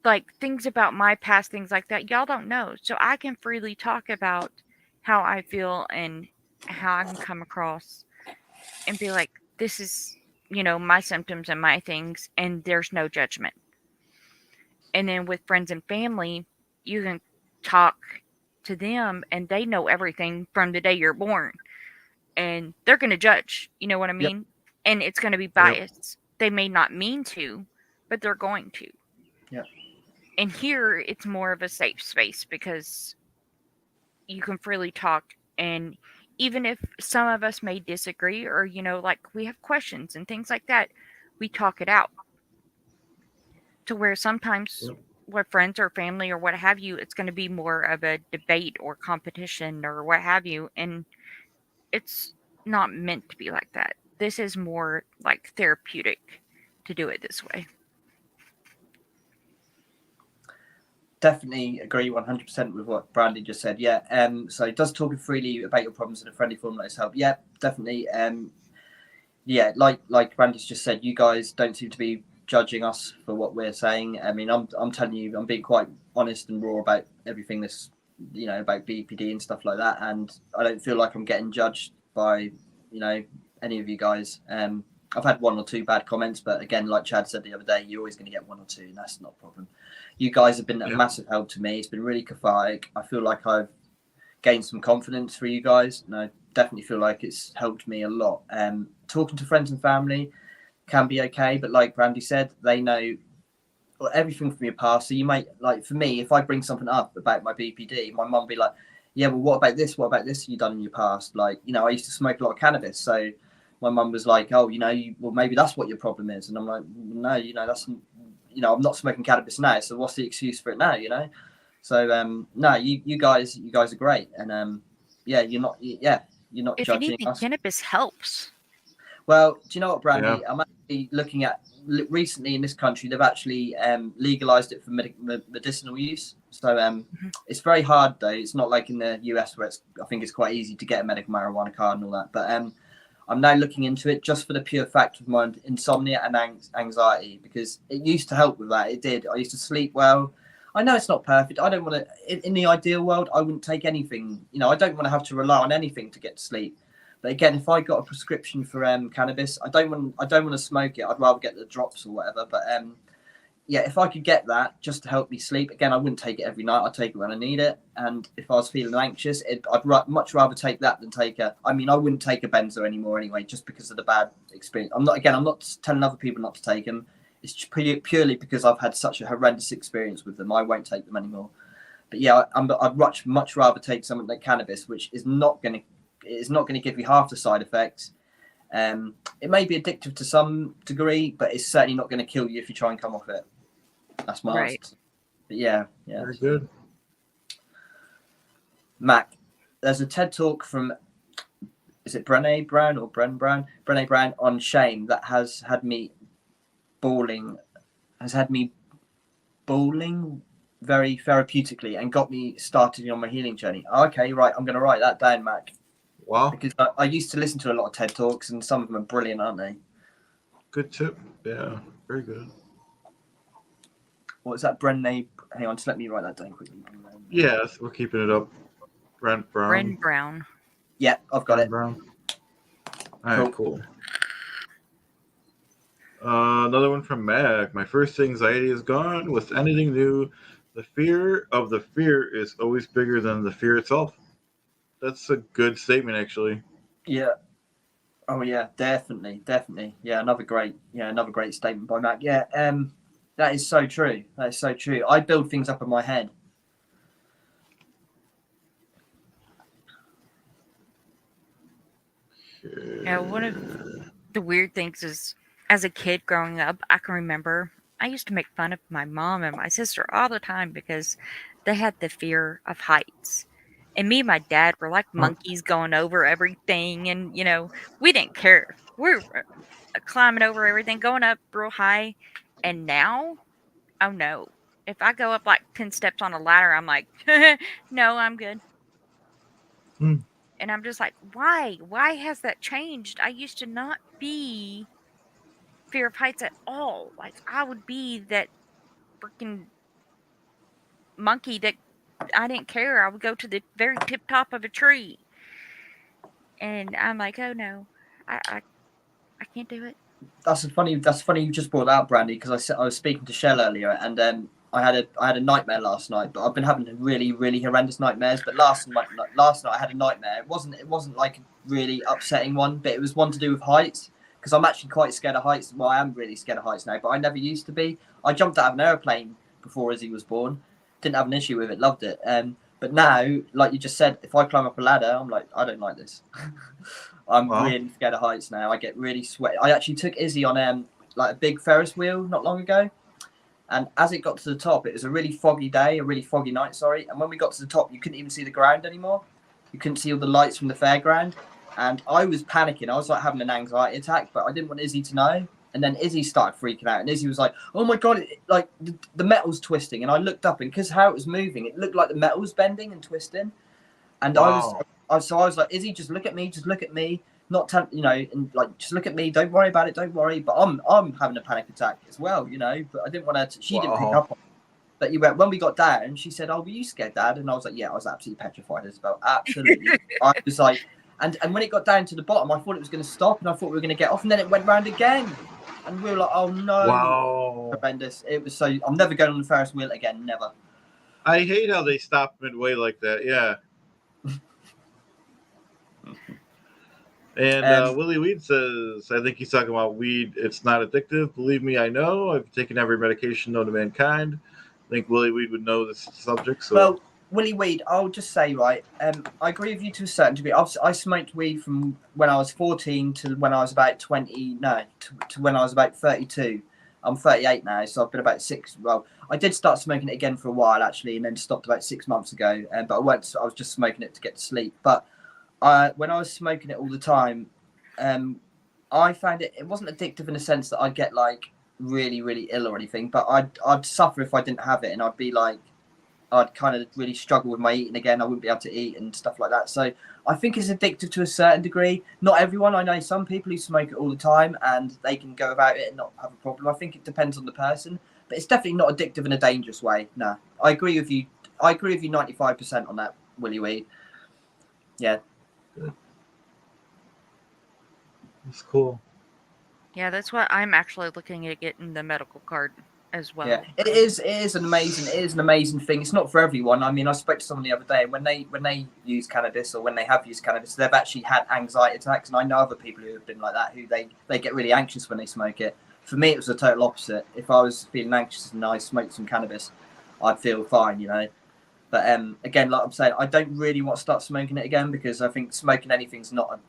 like things about my past, things like that y'all don't know, so I can freely talk about how I feel and how I can come across and be like, this is my symptoms and my things, and there's no judgment. And then with friends and family, you can talk to them and they know everything from the day you're born, and they're going to judge, you know what I mean? Yep. And it's going to be biased. Yep. They may not mean to, but they're going to. Yeah. And here it's more of a safe space because you can freely talk, and even if some of us may disagree or like we have questions and things like that, we talk it out. To where sometimes with friends or family or what have you, it's going to be more of a debate or competition or what have you, and it's not meant to be like that. This is more like therapeutic to do it this way. Definitely agree 100% with what Brandy just said. Yeah. So does talking freely about your problems in a friendly forum like help? Yeah, definitely. Yeah, like Brandy's just said, you guys don't seem to be judging us for what we're saying. I'm telling you, I'm being quite honest and raw about everything this, about BPD and stuff like that, and I don't feel like I'm getting judged by, any of you guys. I've had 1 or 2 bad comments, but again, like Chad said the other day, you're always going to get 1 or 2, and that's not a problem. You guys have been a massive help to me. It's been really cathartic. I feel like I've gained some confidence for you guys, and I definitely feel like it's helped me a lot. Talking to friends and family can be okay, but like Brandy said, they know everything from your past. So you might, like for me, if I bring something up about my BPD, my mum be like, yeah, well, what about this? What about this you done in your past? Like, I used to smoke a lot of cannabis. So my mum was like, oh, well, maybe that's what your problem is. And I'm like, no, that's, I'm not smoking cannabis now. So what's the excuse for it now, So, no, you guys are great. And, you're not if judging anything, us. Cannabis helps. Well, do you know what, Brandy? I'm actually looking at recently in this country, they've actually legalized it for medicinal use. So it's very hard though. It's not like in the US where I think it's quite easy to get a medical marijuana card and all that. But I'm now looking into it just for the pure fact of my insomnia and anxiety, because it used to help with that. It did. I used to sleep well. I know it's not perfect. I don't want to. In the ideal world, I wouldn't take anything. I don't want to have to rely on anything to get to sleep. But again, if I got a prescription for cannabis, I don't want to smoke it. I'd rather get the drops or whatever. But if I could get that just to help me sleep, again, I wouldn't take it every night. I'd take it when I need it. And if I was feeling anxious, I'd much rather take that than take I wouldn't take a benzo anymore anyway, just because of the bad experience. I'm not telling other people not to take them. It's purely because I've had such a horrendous experience with them. I won't take them anymore. But yeah, I'd much rather take something like cannabis, which is not going to give you half the side effects. It may be addictive to some degree, but it's certainly not going to kill you if you try and come off it. That's my answer. But yeah. Very good. Mac, there's a TED talk from, is it Brené Brown or Brené Brown on shame that has had me bawling very therapeutically and got me started on my healing journey. Okay, right, I'm going to write that down, Mac. Wow. Because I used to listen to a lot of TED Talks, and some of them are brilliant, aren't they? Good tip. Yeah, very good. What was that, Brené? Hang on, just let me write that down quickly. Yes, we're keeping it up. Brent Brown. Bren Brown. Yeah, I've got it. Brown. All right, cool. Another one from Mac. My first anxiety is gone. With anything new, the fear of the fear is always bigger than the fear itself. That's a good statement, actually. Yeah. Oh yeah, definitely. Yeah, another great statement by Mac. Yeah, that is so true. I build things up in my head. Yeah, one of the weird things is, as a kid growing up, I can remember I used to make fun of my mom and my sister all the time because they had the fear of heights. And me and my dad were like monkeys going over everything, and we didn't care. We were climbing over everything, going up real high. And now, oh no. If I go up like 10 steps on a ladder, I'm like, no, I'm good. And I'm just like, why? Why has that changed? I used to not be fear of heights at all. Like, I would be that freaking monkey that I didn't care. I would go to the very tip top of a tree. And I'm like, oh no, I can't do it. That's funny you just brought that up, Brandy, because I was speaking to Shell earlier, and I had a nightmare last night. But I've been having really, really horrendous nightmares. But last night I had a nightmare. It wasn't like a really upsetting one, but it was one to do with heights, because I'm actually quite scared of heights. Well, I am really scared of heights now, but I never used to be. I jumped out of an airplane before Izzy was born. Didn't have an issue with it. Loved it. But now, like you just said, if I climb up a ladder, I'm like, I don't like this. I'm really scared of heights now. I get really sweaty. I actually took Izzy on like a big Ferris wheel not long ago, and as it got to the top, it was a really foggy night. Sorry, and when we got to the top, you couldn't even see the ground anymore. You couldn't see all the lights from the fairground, and I was panicking. I was like having an anxiety attack, but I didn't want Izzy to know. And then Izzy started freaking out, and Izzy was like, "Oh my god!" Like the metal's twisting, and I looked up, and because how it was moving, it looked like the metal was bending and twisting. And I was like, Izzy, just look at me, not and like just look at me. Don't worry about it. Don't worry. But I'm having a panic attack as well, But I didn't want her to. She didn't pick up on it. But when we got down, she said, "Oh, were you scared, Dad?" And I was like, "Yeah, I was absolutely petrified, Isabel. Absolutely." I was like, and when it got down to the bottom, I thought it was going to stop, and I thought we were going to get off, and then it went round again, and we were like, "Oh no!" Wow. Horrendous. It was so. I'm never going on the Ferris wheel again. Never. I hate how they stop midway like that. Yeah. And Willie Weed says, I think he's talking about weed. It's not addictive. Believe me, I know. I've taken every medication known to mankind. I think Willie Weed would know this subject. So. Well, Willie Weed, I'll just say, right, I agree with you to a certain degree. I smoked weed from when I was 14 to when I was about 20, to when I was about 32. I'm 38 now, so I've been about I did start smoking it again for a while, actually, and then stopped about 6 months ago. But I was just smoking it to get to sleep. But when I was smoking it all the time, I found it wasn't addictive in the sense that I'd get like really, really ill or anything, but I'd suffer if I didn't have it, and I'd be like, I'd kind of really struggle with my eating again. I wouldn't be able to eat and stuff like that. So I think it's addictive to a certain degree. Not everyone. I know some people who smoke it all the time and they can go about it and not have a problem. I think it depends on the person, but it's definitely not addictive in a dangerous way. No, I agree with you. 95% on that, Willie Weed. Yeah. Good. That's cool. Yeah, that's what I'm actually looking at getting the medical card as well. Yeah, it is an amazing thing. It's not for everyone. I mean, I spoke to someone the other day, and when they use cannabis or when they have used cannabis, they've actually had anxiety attacks. And I know other people who have been like that, who they get really anxious when they smoke it. For me, it was the total opposite. If I was feeling anxious and I smoked some cannabis, I'd feel fine, But again, like I'm saying, I don't really want to start smoking it again because I think smoking anything's not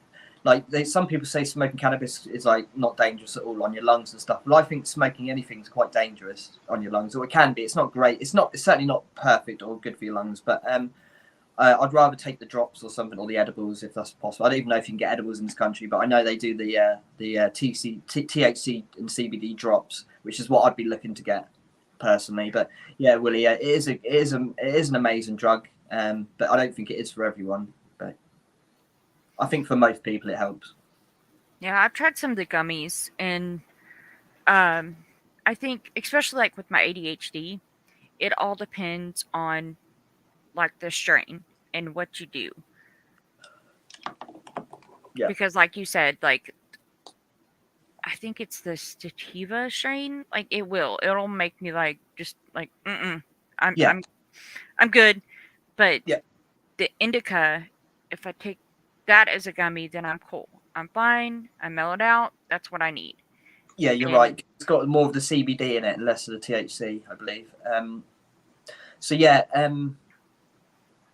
some people say smoking cannabis is like not dangerous at all on your lungs and stuff. But I think smoking anything is quite dangerous on your lungs, or it can be. It's not great. It's certainly not perfect or good for your lungs. But I'd rather take the drops or something, or the edibles if that's possible. I don't even know if you can get edibles in this country, but I know they do the THC and CBD drops, which is what I'd be looking to get personally. But yeah, Willie, it is an amazing drug, but I don't think it is for everyone. But I think for most people it helps. Yeah, I've tried some of the gummies, and I think, especially like with my ADHD, it all depends on like the strain and what you do. Yeah. Because, like you said, like I think it's the sativa strain. Like it'll make me like just like I'm Yeah. I'm good. But Yeah. the indica, if I take that as a gummy, then I'm cool. I'm fine. I'm mellowed out. That's what I need. Yeah, you're And right. It's got more of the CBD in it and less of the THC, I believe. So yeah,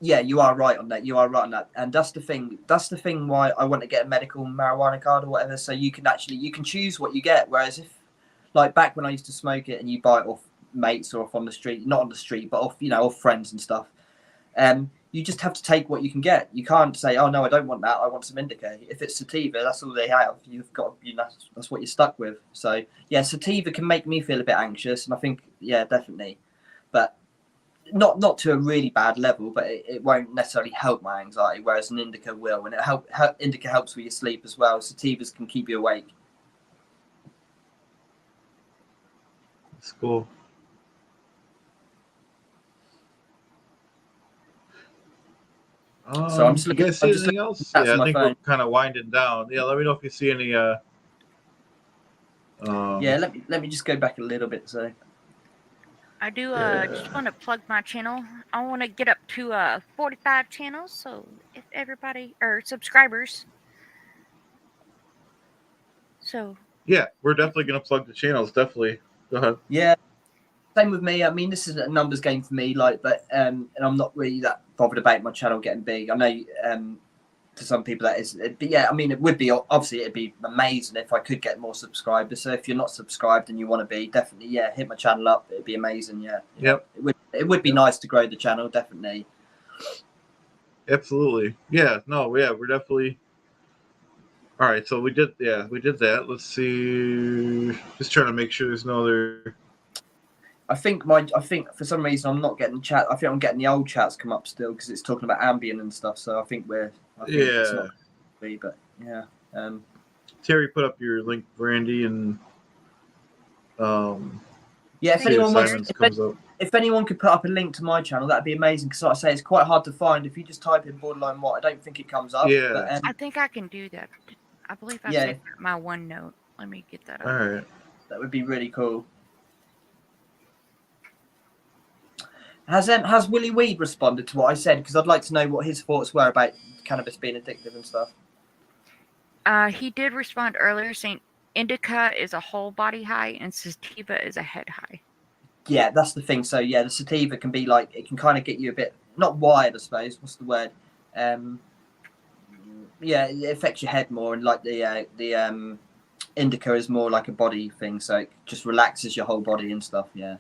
yeah, you are right on that. You are right on that, and that's the thing. That's the thing why I want to get a medical marijuana card or whatever, so you can choose what you get. Whereas if, like back when I used to smoke it and you buy it off mates or off on the street, not on the street, but off off friends and stuff, you just have to take what you can get. You can't say, oh no, I don't want that. I want some indica. If it's sativa, that's all they have. You've got that's what you're stuck with. So yeah, sativa can make me feel a bit anxious, and I think definitely, but not to a really bad level, but it won't necessarily help my anxiety, whereas an indica will, and indica helps with your sleep as well. Sativas can keep you awake. That's cool. So I'm just You looking. guys see anything else? That's Yeah, I my think phone. we're kind of winding down. Yeah, let me know if you see any. Yeah, let me just go back a little bit. So I do just want to plug my channel. I want to get up to 45 channels. So if everybody or subscribers. So yeah, we're definitely gonna plug the channels. Definitely. Go ahead. yeah, same with me. I mean, this is a numbers game for me. Like, but and I'm not really that bothered about my channel getting big. I know to some people that is, but yeah, I mean, it would be obviously it'd be amazing if I could get more subscribers. So if you're not subscribed and you want to be, definitely hit my channel up. It'd be amazing. Yeah. Yep. It would be nice to grow the channel. Definitely. Absolutely. Yeah. No. Yeah. We're definitely. All right. So we did that. Let's see. Just trying to make sure there's no other. I think for some reason I'm not getting chat. I think I'm getting the old chats come up still because it's talking about Ambien and stuff. So I think it's not be, but yeah. Terry put up your link, Brandy, and yeah. If anyone could put up a link to my channel, that'd be amazing. Because like I say, it's quite hard to find. If you just type in borderline what, I don't think it comes up. Yeah. But, I think I can do that. I believe I saved my OneNote. Let me get that up. All right. That would be really cool. Has Willie Weed responded to what I said? Because I'd like to know what his thoughts were about cannabis being addictive and stuff. He did respond earlier saying indica is a whole body high and sativa is a head high. Yeah, that's the thing. So yeah, the sativa can be like, it can kind of get you a bit, not wired, I suppose. What's the word? Yeah, it affects your head more, and like the indica is more like a body thing, so it just relaxes your whole body and stuff. Yeah.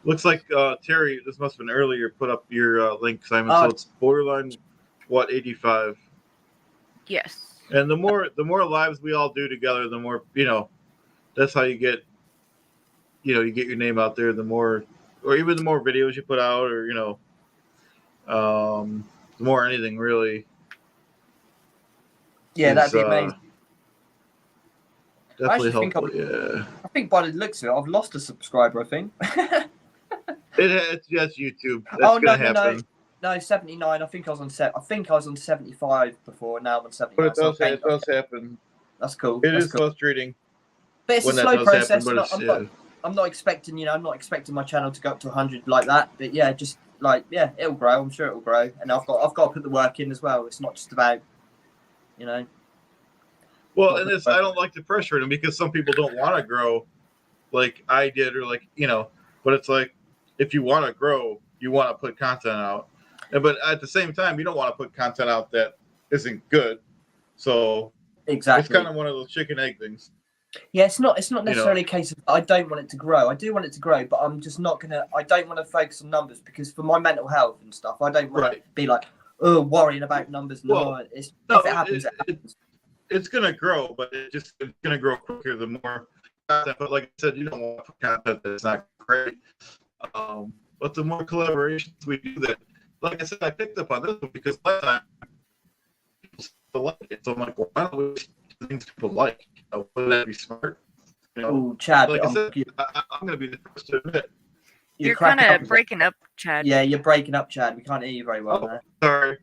Looks like Terry, this must have been earlier, put up your link, Simon. So it's borderline 85. Yes. And the more lives we all do together, the more that's how you get you get your name out there. The more, or even the more videos you put out, or the more anything really. Yeah, that'd be amazing. Definitely helpful. Yeah. I think by the looks of it, I've lost a subscriber. I think. It's YouTube. That's gonna happen. No, 79. I think I was on 75 before. Now I'm on 79. But it does happen. That's cool. It is frustrating. But it's a slow process. I'm not expecting, I'm not expecting my channel to go up to 100 like that. But yeah, just like it'll grow. I'm sure it'll grow, and I've got to put the work in as well. It's not just about, Well, and I don't like to pressure them because some people don't want to grow, like I did, or like But it's like, if you want to grow, you want to put content out, but at the same time, you don't want to put content out that isn't good. So exactly, it's kind of one of those chicken egg things. Yeah, it's not know. necessarily a case of I don't want it to grow. I do want it to grow, but I'm just not gonna. I don't want to focus on numbers because for my mental health and stuff, I don't want to Right. be like, oh, worrying about numbers. No, Well, it's no, if it happens, it happens. it's gonna grow, but it's gonna grow quicker the more content. But like I said, you don't want to put content that's not great. But the more collaborations we do, that, like I said, I picked up on this one because last time people still like it. So I'm like, well, why don't we do things people like? Wouldn't that be smart? Oh, Chad, like I said, I'm gonna be the first to admit. You're kind of breaking up, Chad. Yeah, you're breaking up, Chad. We can't hear you very well there. Sorry.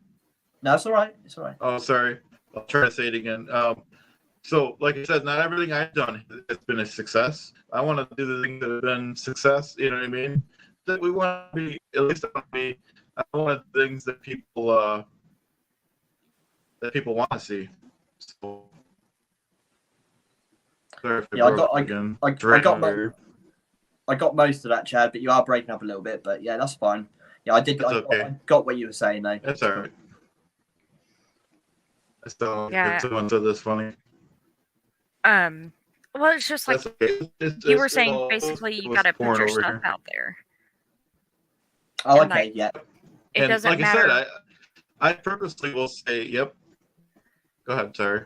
No, it's all right. It's all right. Oh, sorry. I'll try to say it again. So, like I said, not everything I've done has been a success. I want to do the things that have been success. You know what I mean? That we want to be, at least I want things that people want to see. So, sorry if I got most of that, Chad, but you are breaking up a little bit. But yeah, that's fine. Yeah, I got what you were saying, though. That's all right. I still Yeah. someone said this funny. Well, it's just like you were saying. Basically, you got to put your stuff out there. Oh, okay, like, yeah. It doesn't like matter. I said, I purposely will say, "Yep." Go ahead, sorry.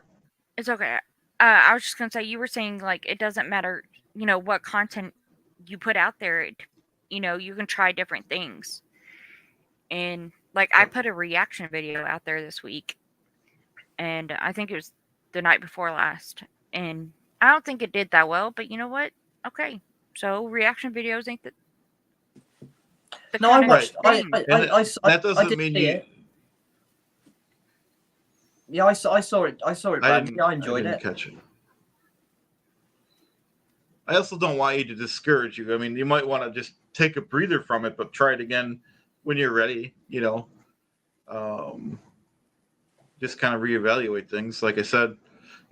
It's okay. I was just gonna say you were saying like it doesn't matter, what content you put out there. You can try different things. And like I put a reaction video out there this week, and I think it was the night before last, and I don't think it did that well. But you know what? Okay, so reaction videos ain't the no, I watched. That doesn't mean you. Yeah, I saw it. Brandy. I enjoyed it. Catch it. I also don't want you to discourage you. I mean, you might want to just take a breather from it, but try it again when you're ready. Just kind of reevaluate things. Like I said,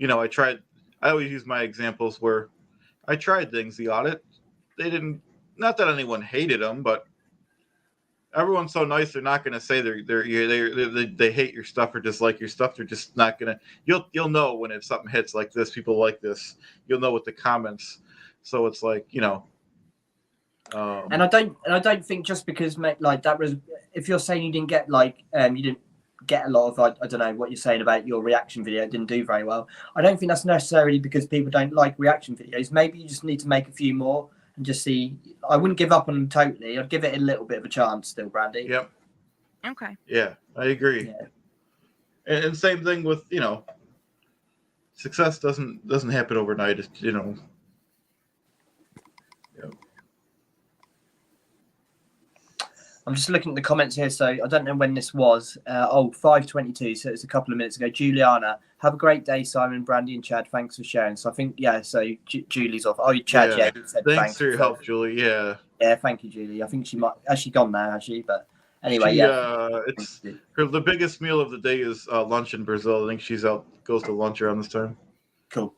I always use my examples where I tried things. The audit, they didn't. Not that anyone hated them, but everyone's so nice. They're not going to say they hate your stuff or dislike your stuff. They're just not going to. You'll know when it's something hits like this. People like this. You'll know with the comments. So it's like and I don't think just because like that was, if you're saying you didn't get you didn't get a lot of I don't know what you're saying about your reaction video, it didn't do very well. I don't think that's necessarily because people don't like reaction videos. Maybe you just need to make a few more and just see. I wouldn't give up on them totally. I'd give it a little bit of a chance still, Brandy. Yep. Okay. Yeah, I agree. Yeah. And same thing with success doesn't happen overnight. It's Yep. I'm just looking at the comments here, so I don't know when this was. 5:22, so it's a couple of minutes ago. Juliana, have a great day, Simon, Brandy, and Chad. Thanks for sharing. So I think, so Julie's off. Oh, Chad, he said thanks for your help, Julie. Yeah. Yeah, thank you, Julie. I think she might actually gone now, actually, but anyway, it's the biggest meal of the day is lunch in Brazil. I think she's goes to lunch around this time. Cool.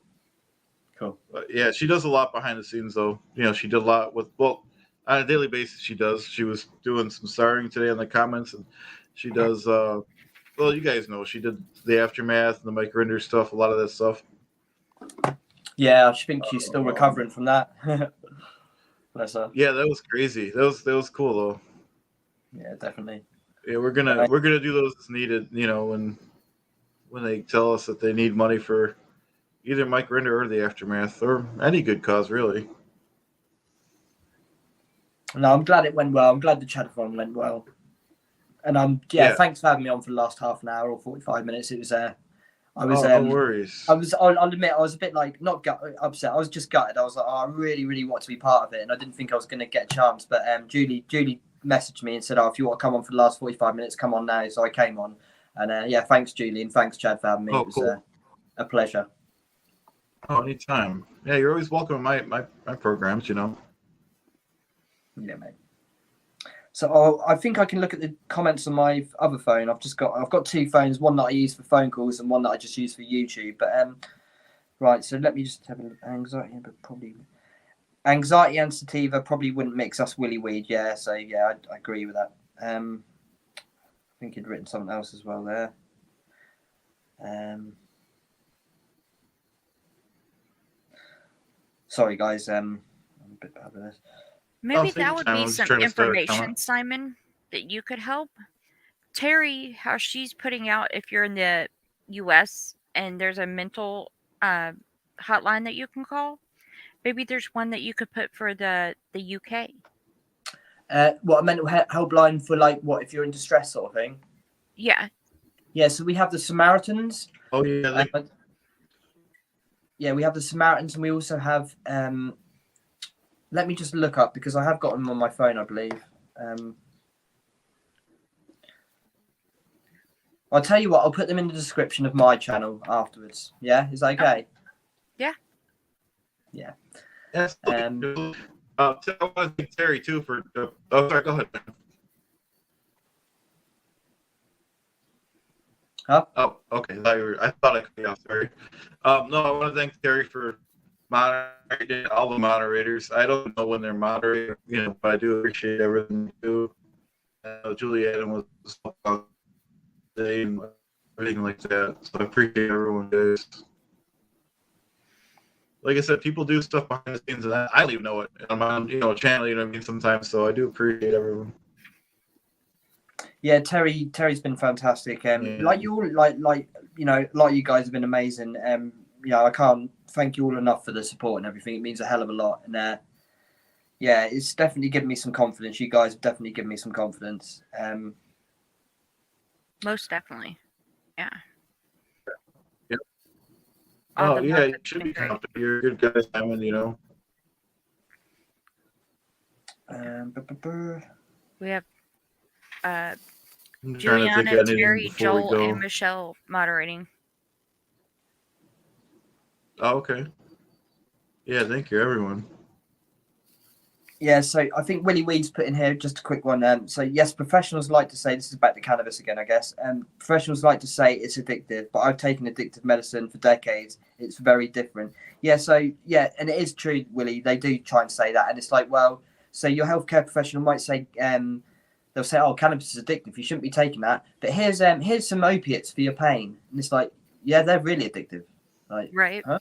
But yeah, she does a lot behind the scenes, though. She did a lot on a daily basis. She was doing some starring today on the comments, and she does. You guys know she did the aftermath and the Mike Rinder stuff. A lot of that stuff. Yeah, I think she's still recovering from that. Bless her. Yeah, that was crazy. That was cool though. Yeah, definitely. Yeah, we're gonna do those as needed. When they tell us that they need money for either Mike Rinder or the aftermath or any good cause, really. No, I'm glad it went well. I'm glad the chat-a-thon went well. And thanks for having me on for the last half an hour or 45 minutes. It was no worries. I'll admit I was a bit not upset. I was just gutted. I was like, I really, really want to be part of it, and I didn't think I was going to get a chance. But Julie messaged me and said, if you want to come on for the last 45 minutes, come on now. So I came on, and thanks Julie and thanks Chad for having me. It was a pleasure. Oh, anytime. Yeah, you're always welcome in my programs. Yeah, mate. So I think I can look at the comments on my other phone. I've got two phones, one that I use for phone calls and one that I just use for YouTube. But right, so let me just have an anxiety, but probably anxiety and sativa probably wouldn't mix us willy weed. Yeah, so I agree with that. I think he'd written something else as well there. Sorry, guys. I'm a bit bad with this. Maybe take that your would time. be I'm just some trying to start a information, comment. Simon, that you could help. Terry, how she's putting out if you're in the US and there's a mental uh, hotline that you can call. Maybe there's one that you could put for the UK. What a mental helpline for, like, what if you're in distress sort of thing. Yeah. Yeah, so we have the Samaritans. Oh yeah, Yeah, we have the Samaritans, and we also have. Let me just look up because I have got them on my phone, I believe. I'll tell you what. I'll put them in the description of my channel afterwards. Yeah, is that okay? Yeah. Yeah. yes. I want to thank Terry too for. Oh, sorry. Go ahead. Huh? Oh, okay. I thought I cut you off. Sorry. No, I want to thank Terry for moderating all the moderators. I don't know when they're moderating, but I do appreciate everything they do. Juliet was today and everything like that. So I appreciate everyone, guys. Like I said, people do stuff behind the scenes, and I don't even know it on my own, channel. You know what I mean? Sometimes, so I do appreciate everyone. Yeah, Terry's been fantastic. Like you all, like you guys have been amazing. I can't thank you all enough for the support and everything. It means a hell of a lot. And yeah, it's definitely given me some confidence. You guys have definitely given me some confidence. Most definitely. Yeah. Yep. All Oh the yeah, mods you have should been be great. confident. You're a good guy, Simon. We have I'm trying to Juliana, think of anything Terry, before we Joel, go. and Michelle moderating. Oh, okay. Yeah, thank you, everyone. Yeah, so I think Willie Weed's put in here just a quick one. So yes, professionals like to say, this is back to cannabis again, I guess. Professionals like to say it's addictive, but I've taken addictive medicine for decades. It's very different. Yeah, so yeah, and it is true, Willie. They do try and say that, and it's like, well, so your healthcare professional might say, they'll say, oh, cannabis is addictive. You shouldn't be taking that. But here's some opiates for your pain, and it's like, yeah, they're really addictive, like, right? huh?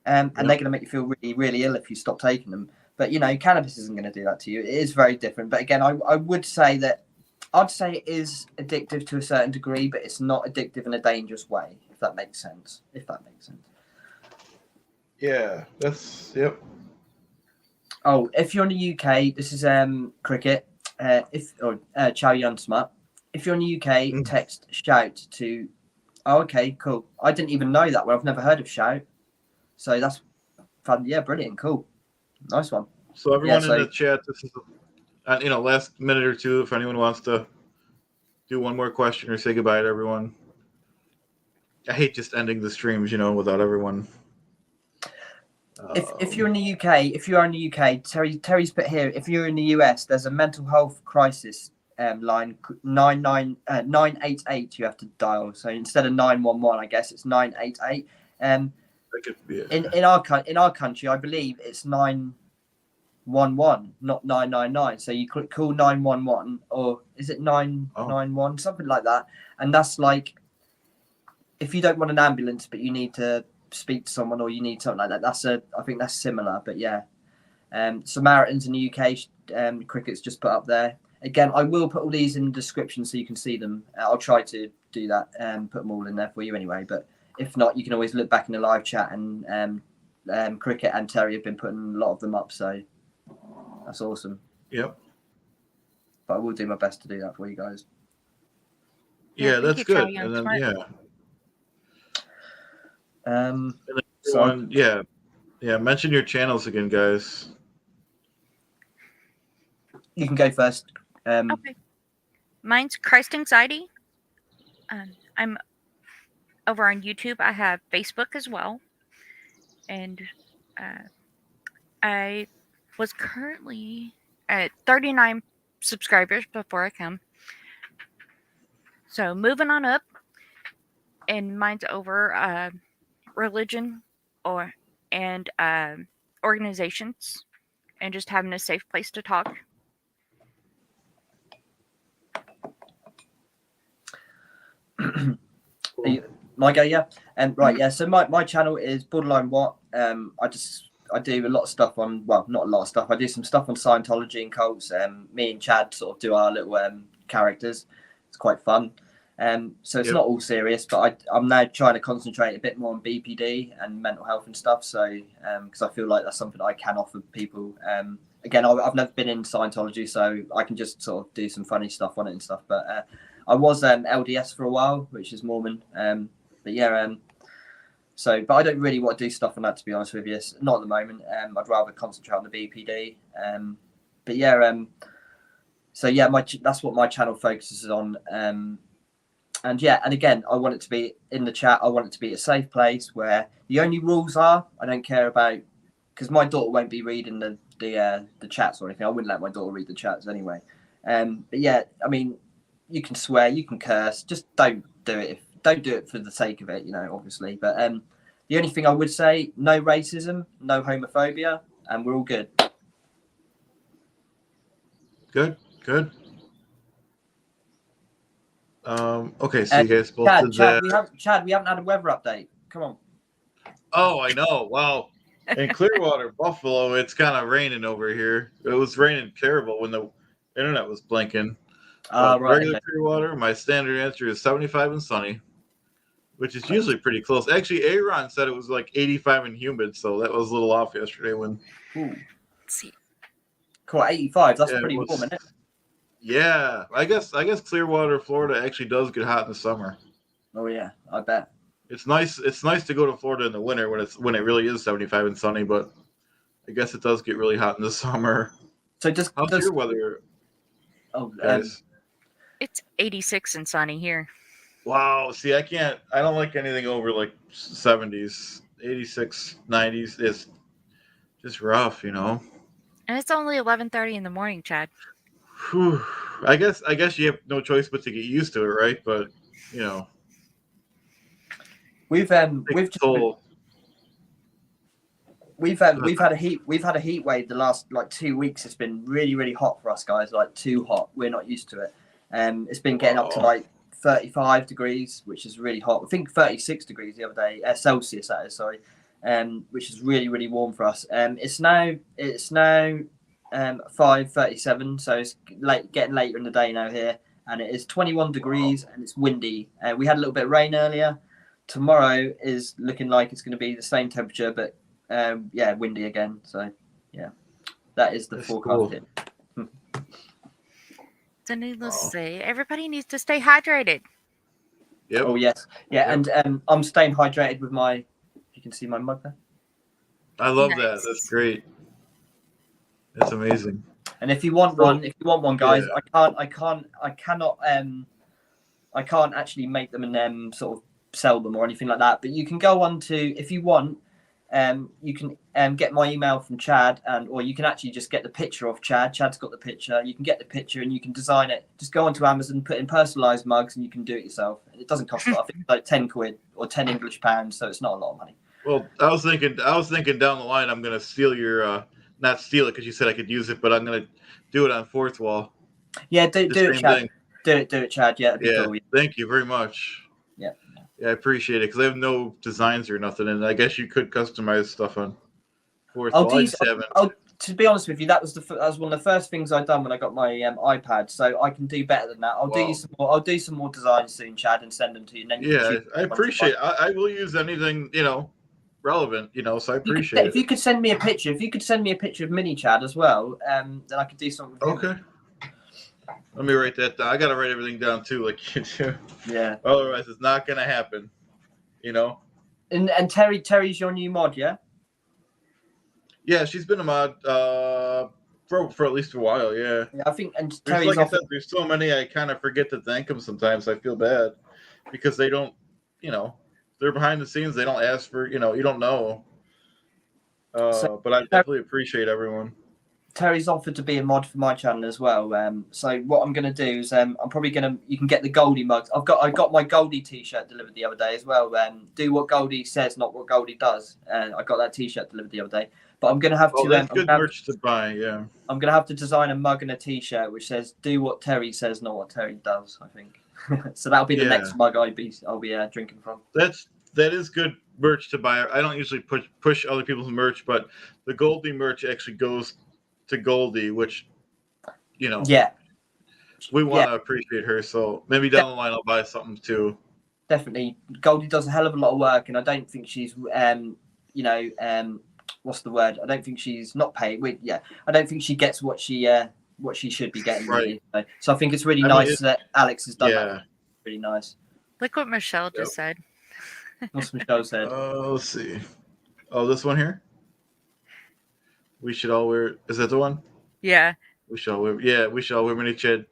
And they're going to make you feel really, really ill if you stop taking them. But cannabis isn't going to do that to you. It is very different. But again, I would say that I'd say it is addictive to a certain degree, but it's not addictive in a dangerous way. If that makes sense. Yeah, that's yep. Oh, if you're in the UK, this is Cricket. Chow Yun Smut. If you're in the UK, text shout to. Oh, okay, cool. I didn't even know that one. I've never heard of shout. So that's fun. Yeah, brilliant, cool. Nice one. So everyone in the chat, this is last minute or two. If anyone wants to do one more question or say goodbye to everyone, I hate just ending the streams, without everyone. If you're in the UK, Terry's put here. If you're in the US, there's a mental health crisis line 988. You have to dial. So instead of 911, I guess it's 988. In our country, I believe it's 911, not 999. So you could call 911, or is it 991, something like that. And that's like, if you don't want an ambulance, but you need to speak to someone, or you need something like that. I think that's similar. But yeah, Samaritans in the UK, Cricket's just put up there. Again, I will put all these in the description so you can see them. I'll try to do that and put them all in there for you anyway. But if not, you can always look back in the live chat, and Cricket and Terry have been putting a lot of them up. So that's awesome. Yep. But I will do my best to do that for you guys. Yeah, that's good. And then mention your channels again, guys. You can go first. Okay. Mine's Christ Anxiety. I'm over on YouTube. I have Facebook as well. And I was currently at 39 subscribers before I come. So moving on up. And mine's over religion and organizations, and just having a safe place to talk. My go, yeah. And right, yeah. So my channel is Borderline What. I just do a lot of stuff on, well, not a lot of stuff. I do some stuff on Scientology and cults. Me and Chad sort of do our little characters. It's quite fun. So it's not all serious, but I'm now trying to concentrate a bit more on BPD and mental health and stuff. So because I feel like that's something I can offer people. Again, I've never been in Scientology, so I can just sort of do some funny stuff on it and stuff. But I was LDS for a while, which is Mormon. But yeah, so, but I don't really want to do stuff on that, to be honest with you. Not at the moment. I'd rather concentrate on the BPD. But yeah, so yeah, that's what my channel focuses on. And yeah, and again, I want it to be in the chat. I want it to be a safe place where the only rules are, I don't care about, because my daughter won't be reading the chats or anything. I wouldn't let my daughter read the chats anyway. But yeah, I mean, you can swear, you can curse, just don't do it. Don't do it for the sake of it, you know, obviously. But the only thing I would say, no racism, no homophobia, and we're all good. Good. Okay, so you guys posted that. Chad, we haven't had a weather update. Come on. Oh, I know. Wow. In Clearwater, Buffalo, it's kind of raining over here. It was raining terrible when the internet was blinking. Right, regular okay. Clearwater, my standard answer is 75 and sunny, which is usually pretty close. Actually, Aaron said it was like 85 and humid, so that was a little off yesterday. Let's see. Cool, 85. That's pretty warm, isn't it? Yeah, I guess Clearwater, Florida actually does get hot in the summer. Oh yeah, I bet. It's nice. It's nice to go to Florida in the winter when it really is 75 and sunny, but I guess it does get really hot in the summer. So how's your weather? Oh, it's 86 and sunny here. Wow. See, I don't like anything over like 70s, 86, 90s. It's just rough, you know. And it's only 11:30 in the morning, Chad. Whew. I guess you have no choice but to get used to it, right? But you know, we've had a heat wave the last like 2 weeks. It's been really, really hot for us guys, like too hot. We're not used to it. It's been getting up to like 35 degrees, which is really hot. I think 36 degrees the other day, Celsius that is, sorry, which is really, really warm for us. It's now 5:37, so it's getting later in the day now here, and it is 21 degrees and it's windy. We had a little bit of rain earlier. Tomorrow is looking like it's going to be the same temperature, but yeah, windy again. So yeah, that is the forecast. Cool. So needless to say, everybody needs to stay hydrated. Yep. Oh yes, yeah, yep. And I'm staying hydrated with my. You can see my mug there. I love that. That's great. That's amazing. And if you want one, guys, yeah. I cannot actually make them and sort of sell them or anything like that. But you can go on to, if you want, you can get my email from Chad, or you can actually just get the picture of Chad. Chad's got the picture. You can get the picture and you can design it. Just go onto Amazon, put in personalised mugs, and you can do it yourself. It doesn't cost a lot. I think it's like 10 quid or 10 English pounds, so it's not a lot of money. Well, I was thinking down the line, I'm gonna steal your. Not steal it because you said I could use it, but I'm gonna do it on Fourth Wall. Yeah, do it, Chad. Do it, Chad. Yeah, cool. Thank you very much. Yeah, I appreciate it because I have no designs or nothing, and I guess you could customize stuff on Fourth Wall. To be honest with you, that was one of the first things I'd done when I got my iPad. So I can do better than that. I'll do some more designs soon, Chad, and send them to you. And then I appreciate. I will use anything relevant, so I appreciate it. If you could send me a picture, of Mini Chad as well, then I could do something with okay. Let me write that down. I gotta write everything down too, like you do. Yeah. Otherwise it's not gonna happen. And Terry's your new mod, yeah? Yeah, she's been a mod for at least a while, yeah. Yeah, I think, and Terry's I said, there's so many I kind of forget to thank them sometimes. I feel bad because they don't, they're behind the scenes. They don't ask for, you don't know. But I definitely appreciate everyone. Terry's offered to be a mod for my channel as well. So what I'm going to do is I'm probably going to, you can get the Goldie mugs. I got my Goldie t-shirt delivered the other day as well. Do what Goldie says, not what Goldie does. And I got that t-shirt delivered the other day. But I'm going to have to. That's good merch to buy, yeah. I'm going to have to design a mug and a t-shirt which says, do what Terry says, not what Terry does, I think. So that'll be the next mug I'll be drinking from. That is good merch to buy. I don't usually push other people's merch, but the Goldie merch actually goes to Goldie, which Yeah. we want to appreciate her. So maybe down the line I'll buy something too. Definitely, Goldie does a hell of a lot of work, and I don't think she's what's the word? I don't think she's not paid. I don't think she gets what she should be getting. Right. Really. So I think it's really nice that Alex has done that. Really nice. Look what Michelle just said. What's Michelle said? Let's see. Oh, this one here. We should all wear. Is that the one? Yeah. We should all wear. Yeah, we should all wear mini Chad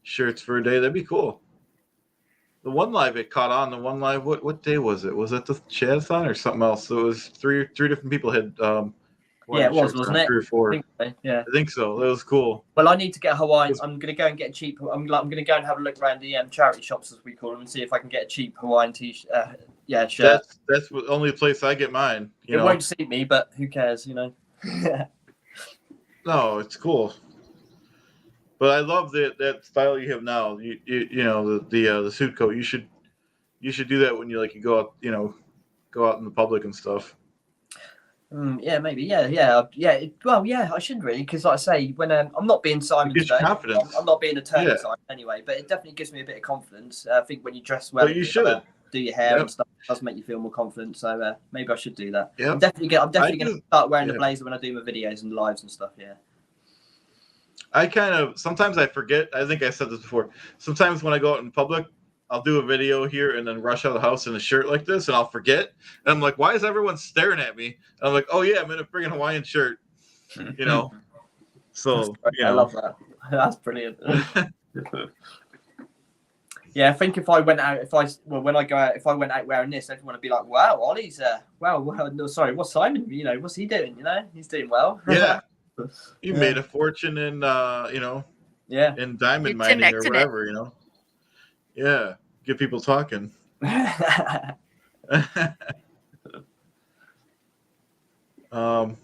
shirts for a day. That'd be cool. The one live it caught on. The one live. What day was it? Was it the Chadathon or something else? So it was three different people had. It was, wasn't it? 3 or 4. I think so. That was cool. Well, I need to get a Hawaiian. I'm gonna go and get a cheap. I'm gonna go and have a look around the charity shops, as we call them, and see if I can get a cheap Hawaiian shirt. That's the only place I get mine. It won't suit me, but who cares? No, it's cool. But I love that style you have now. The suit coat. You should do that when you go out. Go out in the public and stuff. Maybe. I shouldn't really, because like I say, when I'm not being Simon today, confidence. I'm not being a turning Simon anyway. But it definitely gives me a bit of confidence. I think when you dress well, you should do your hair and stuff. It does make you feel more confident. So maybe I should do that. Yeah, I'm definitely going to start wearing the blazer when I do my videos and lives and stuff. Yeah. I sometimes I forget. I think I said this before. Sometimes when I go out in public, I'll do a video here and then rush out of the house in a shirt like this, and I'll forget. And I'm like, why is everyone staring at me? And I'm like, oh yeah, I'm in a friggin' Hawaiian shirt. So I love that. That's brilliant. Yeah, I think if I went out wearing this, everyone would be like, wow, Ollie's what's Simon? What's he doing? He's doing well. Yeah. You made a fortune in in diamond mining or whatever, Yeah. Get people talking. I don't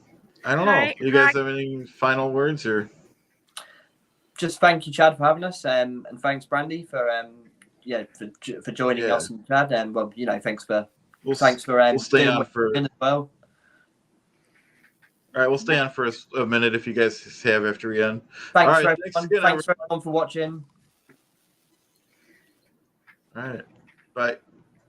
know. You guys have any final words or? Just thank you, Chad, for having us, and thanks, Brandy, for joining us, and Chad, and thanks for we'll stay on for as well. All right, we'll stay on for a minute if you guys have after we end. Thanks for everyone for watching. All right. Bye.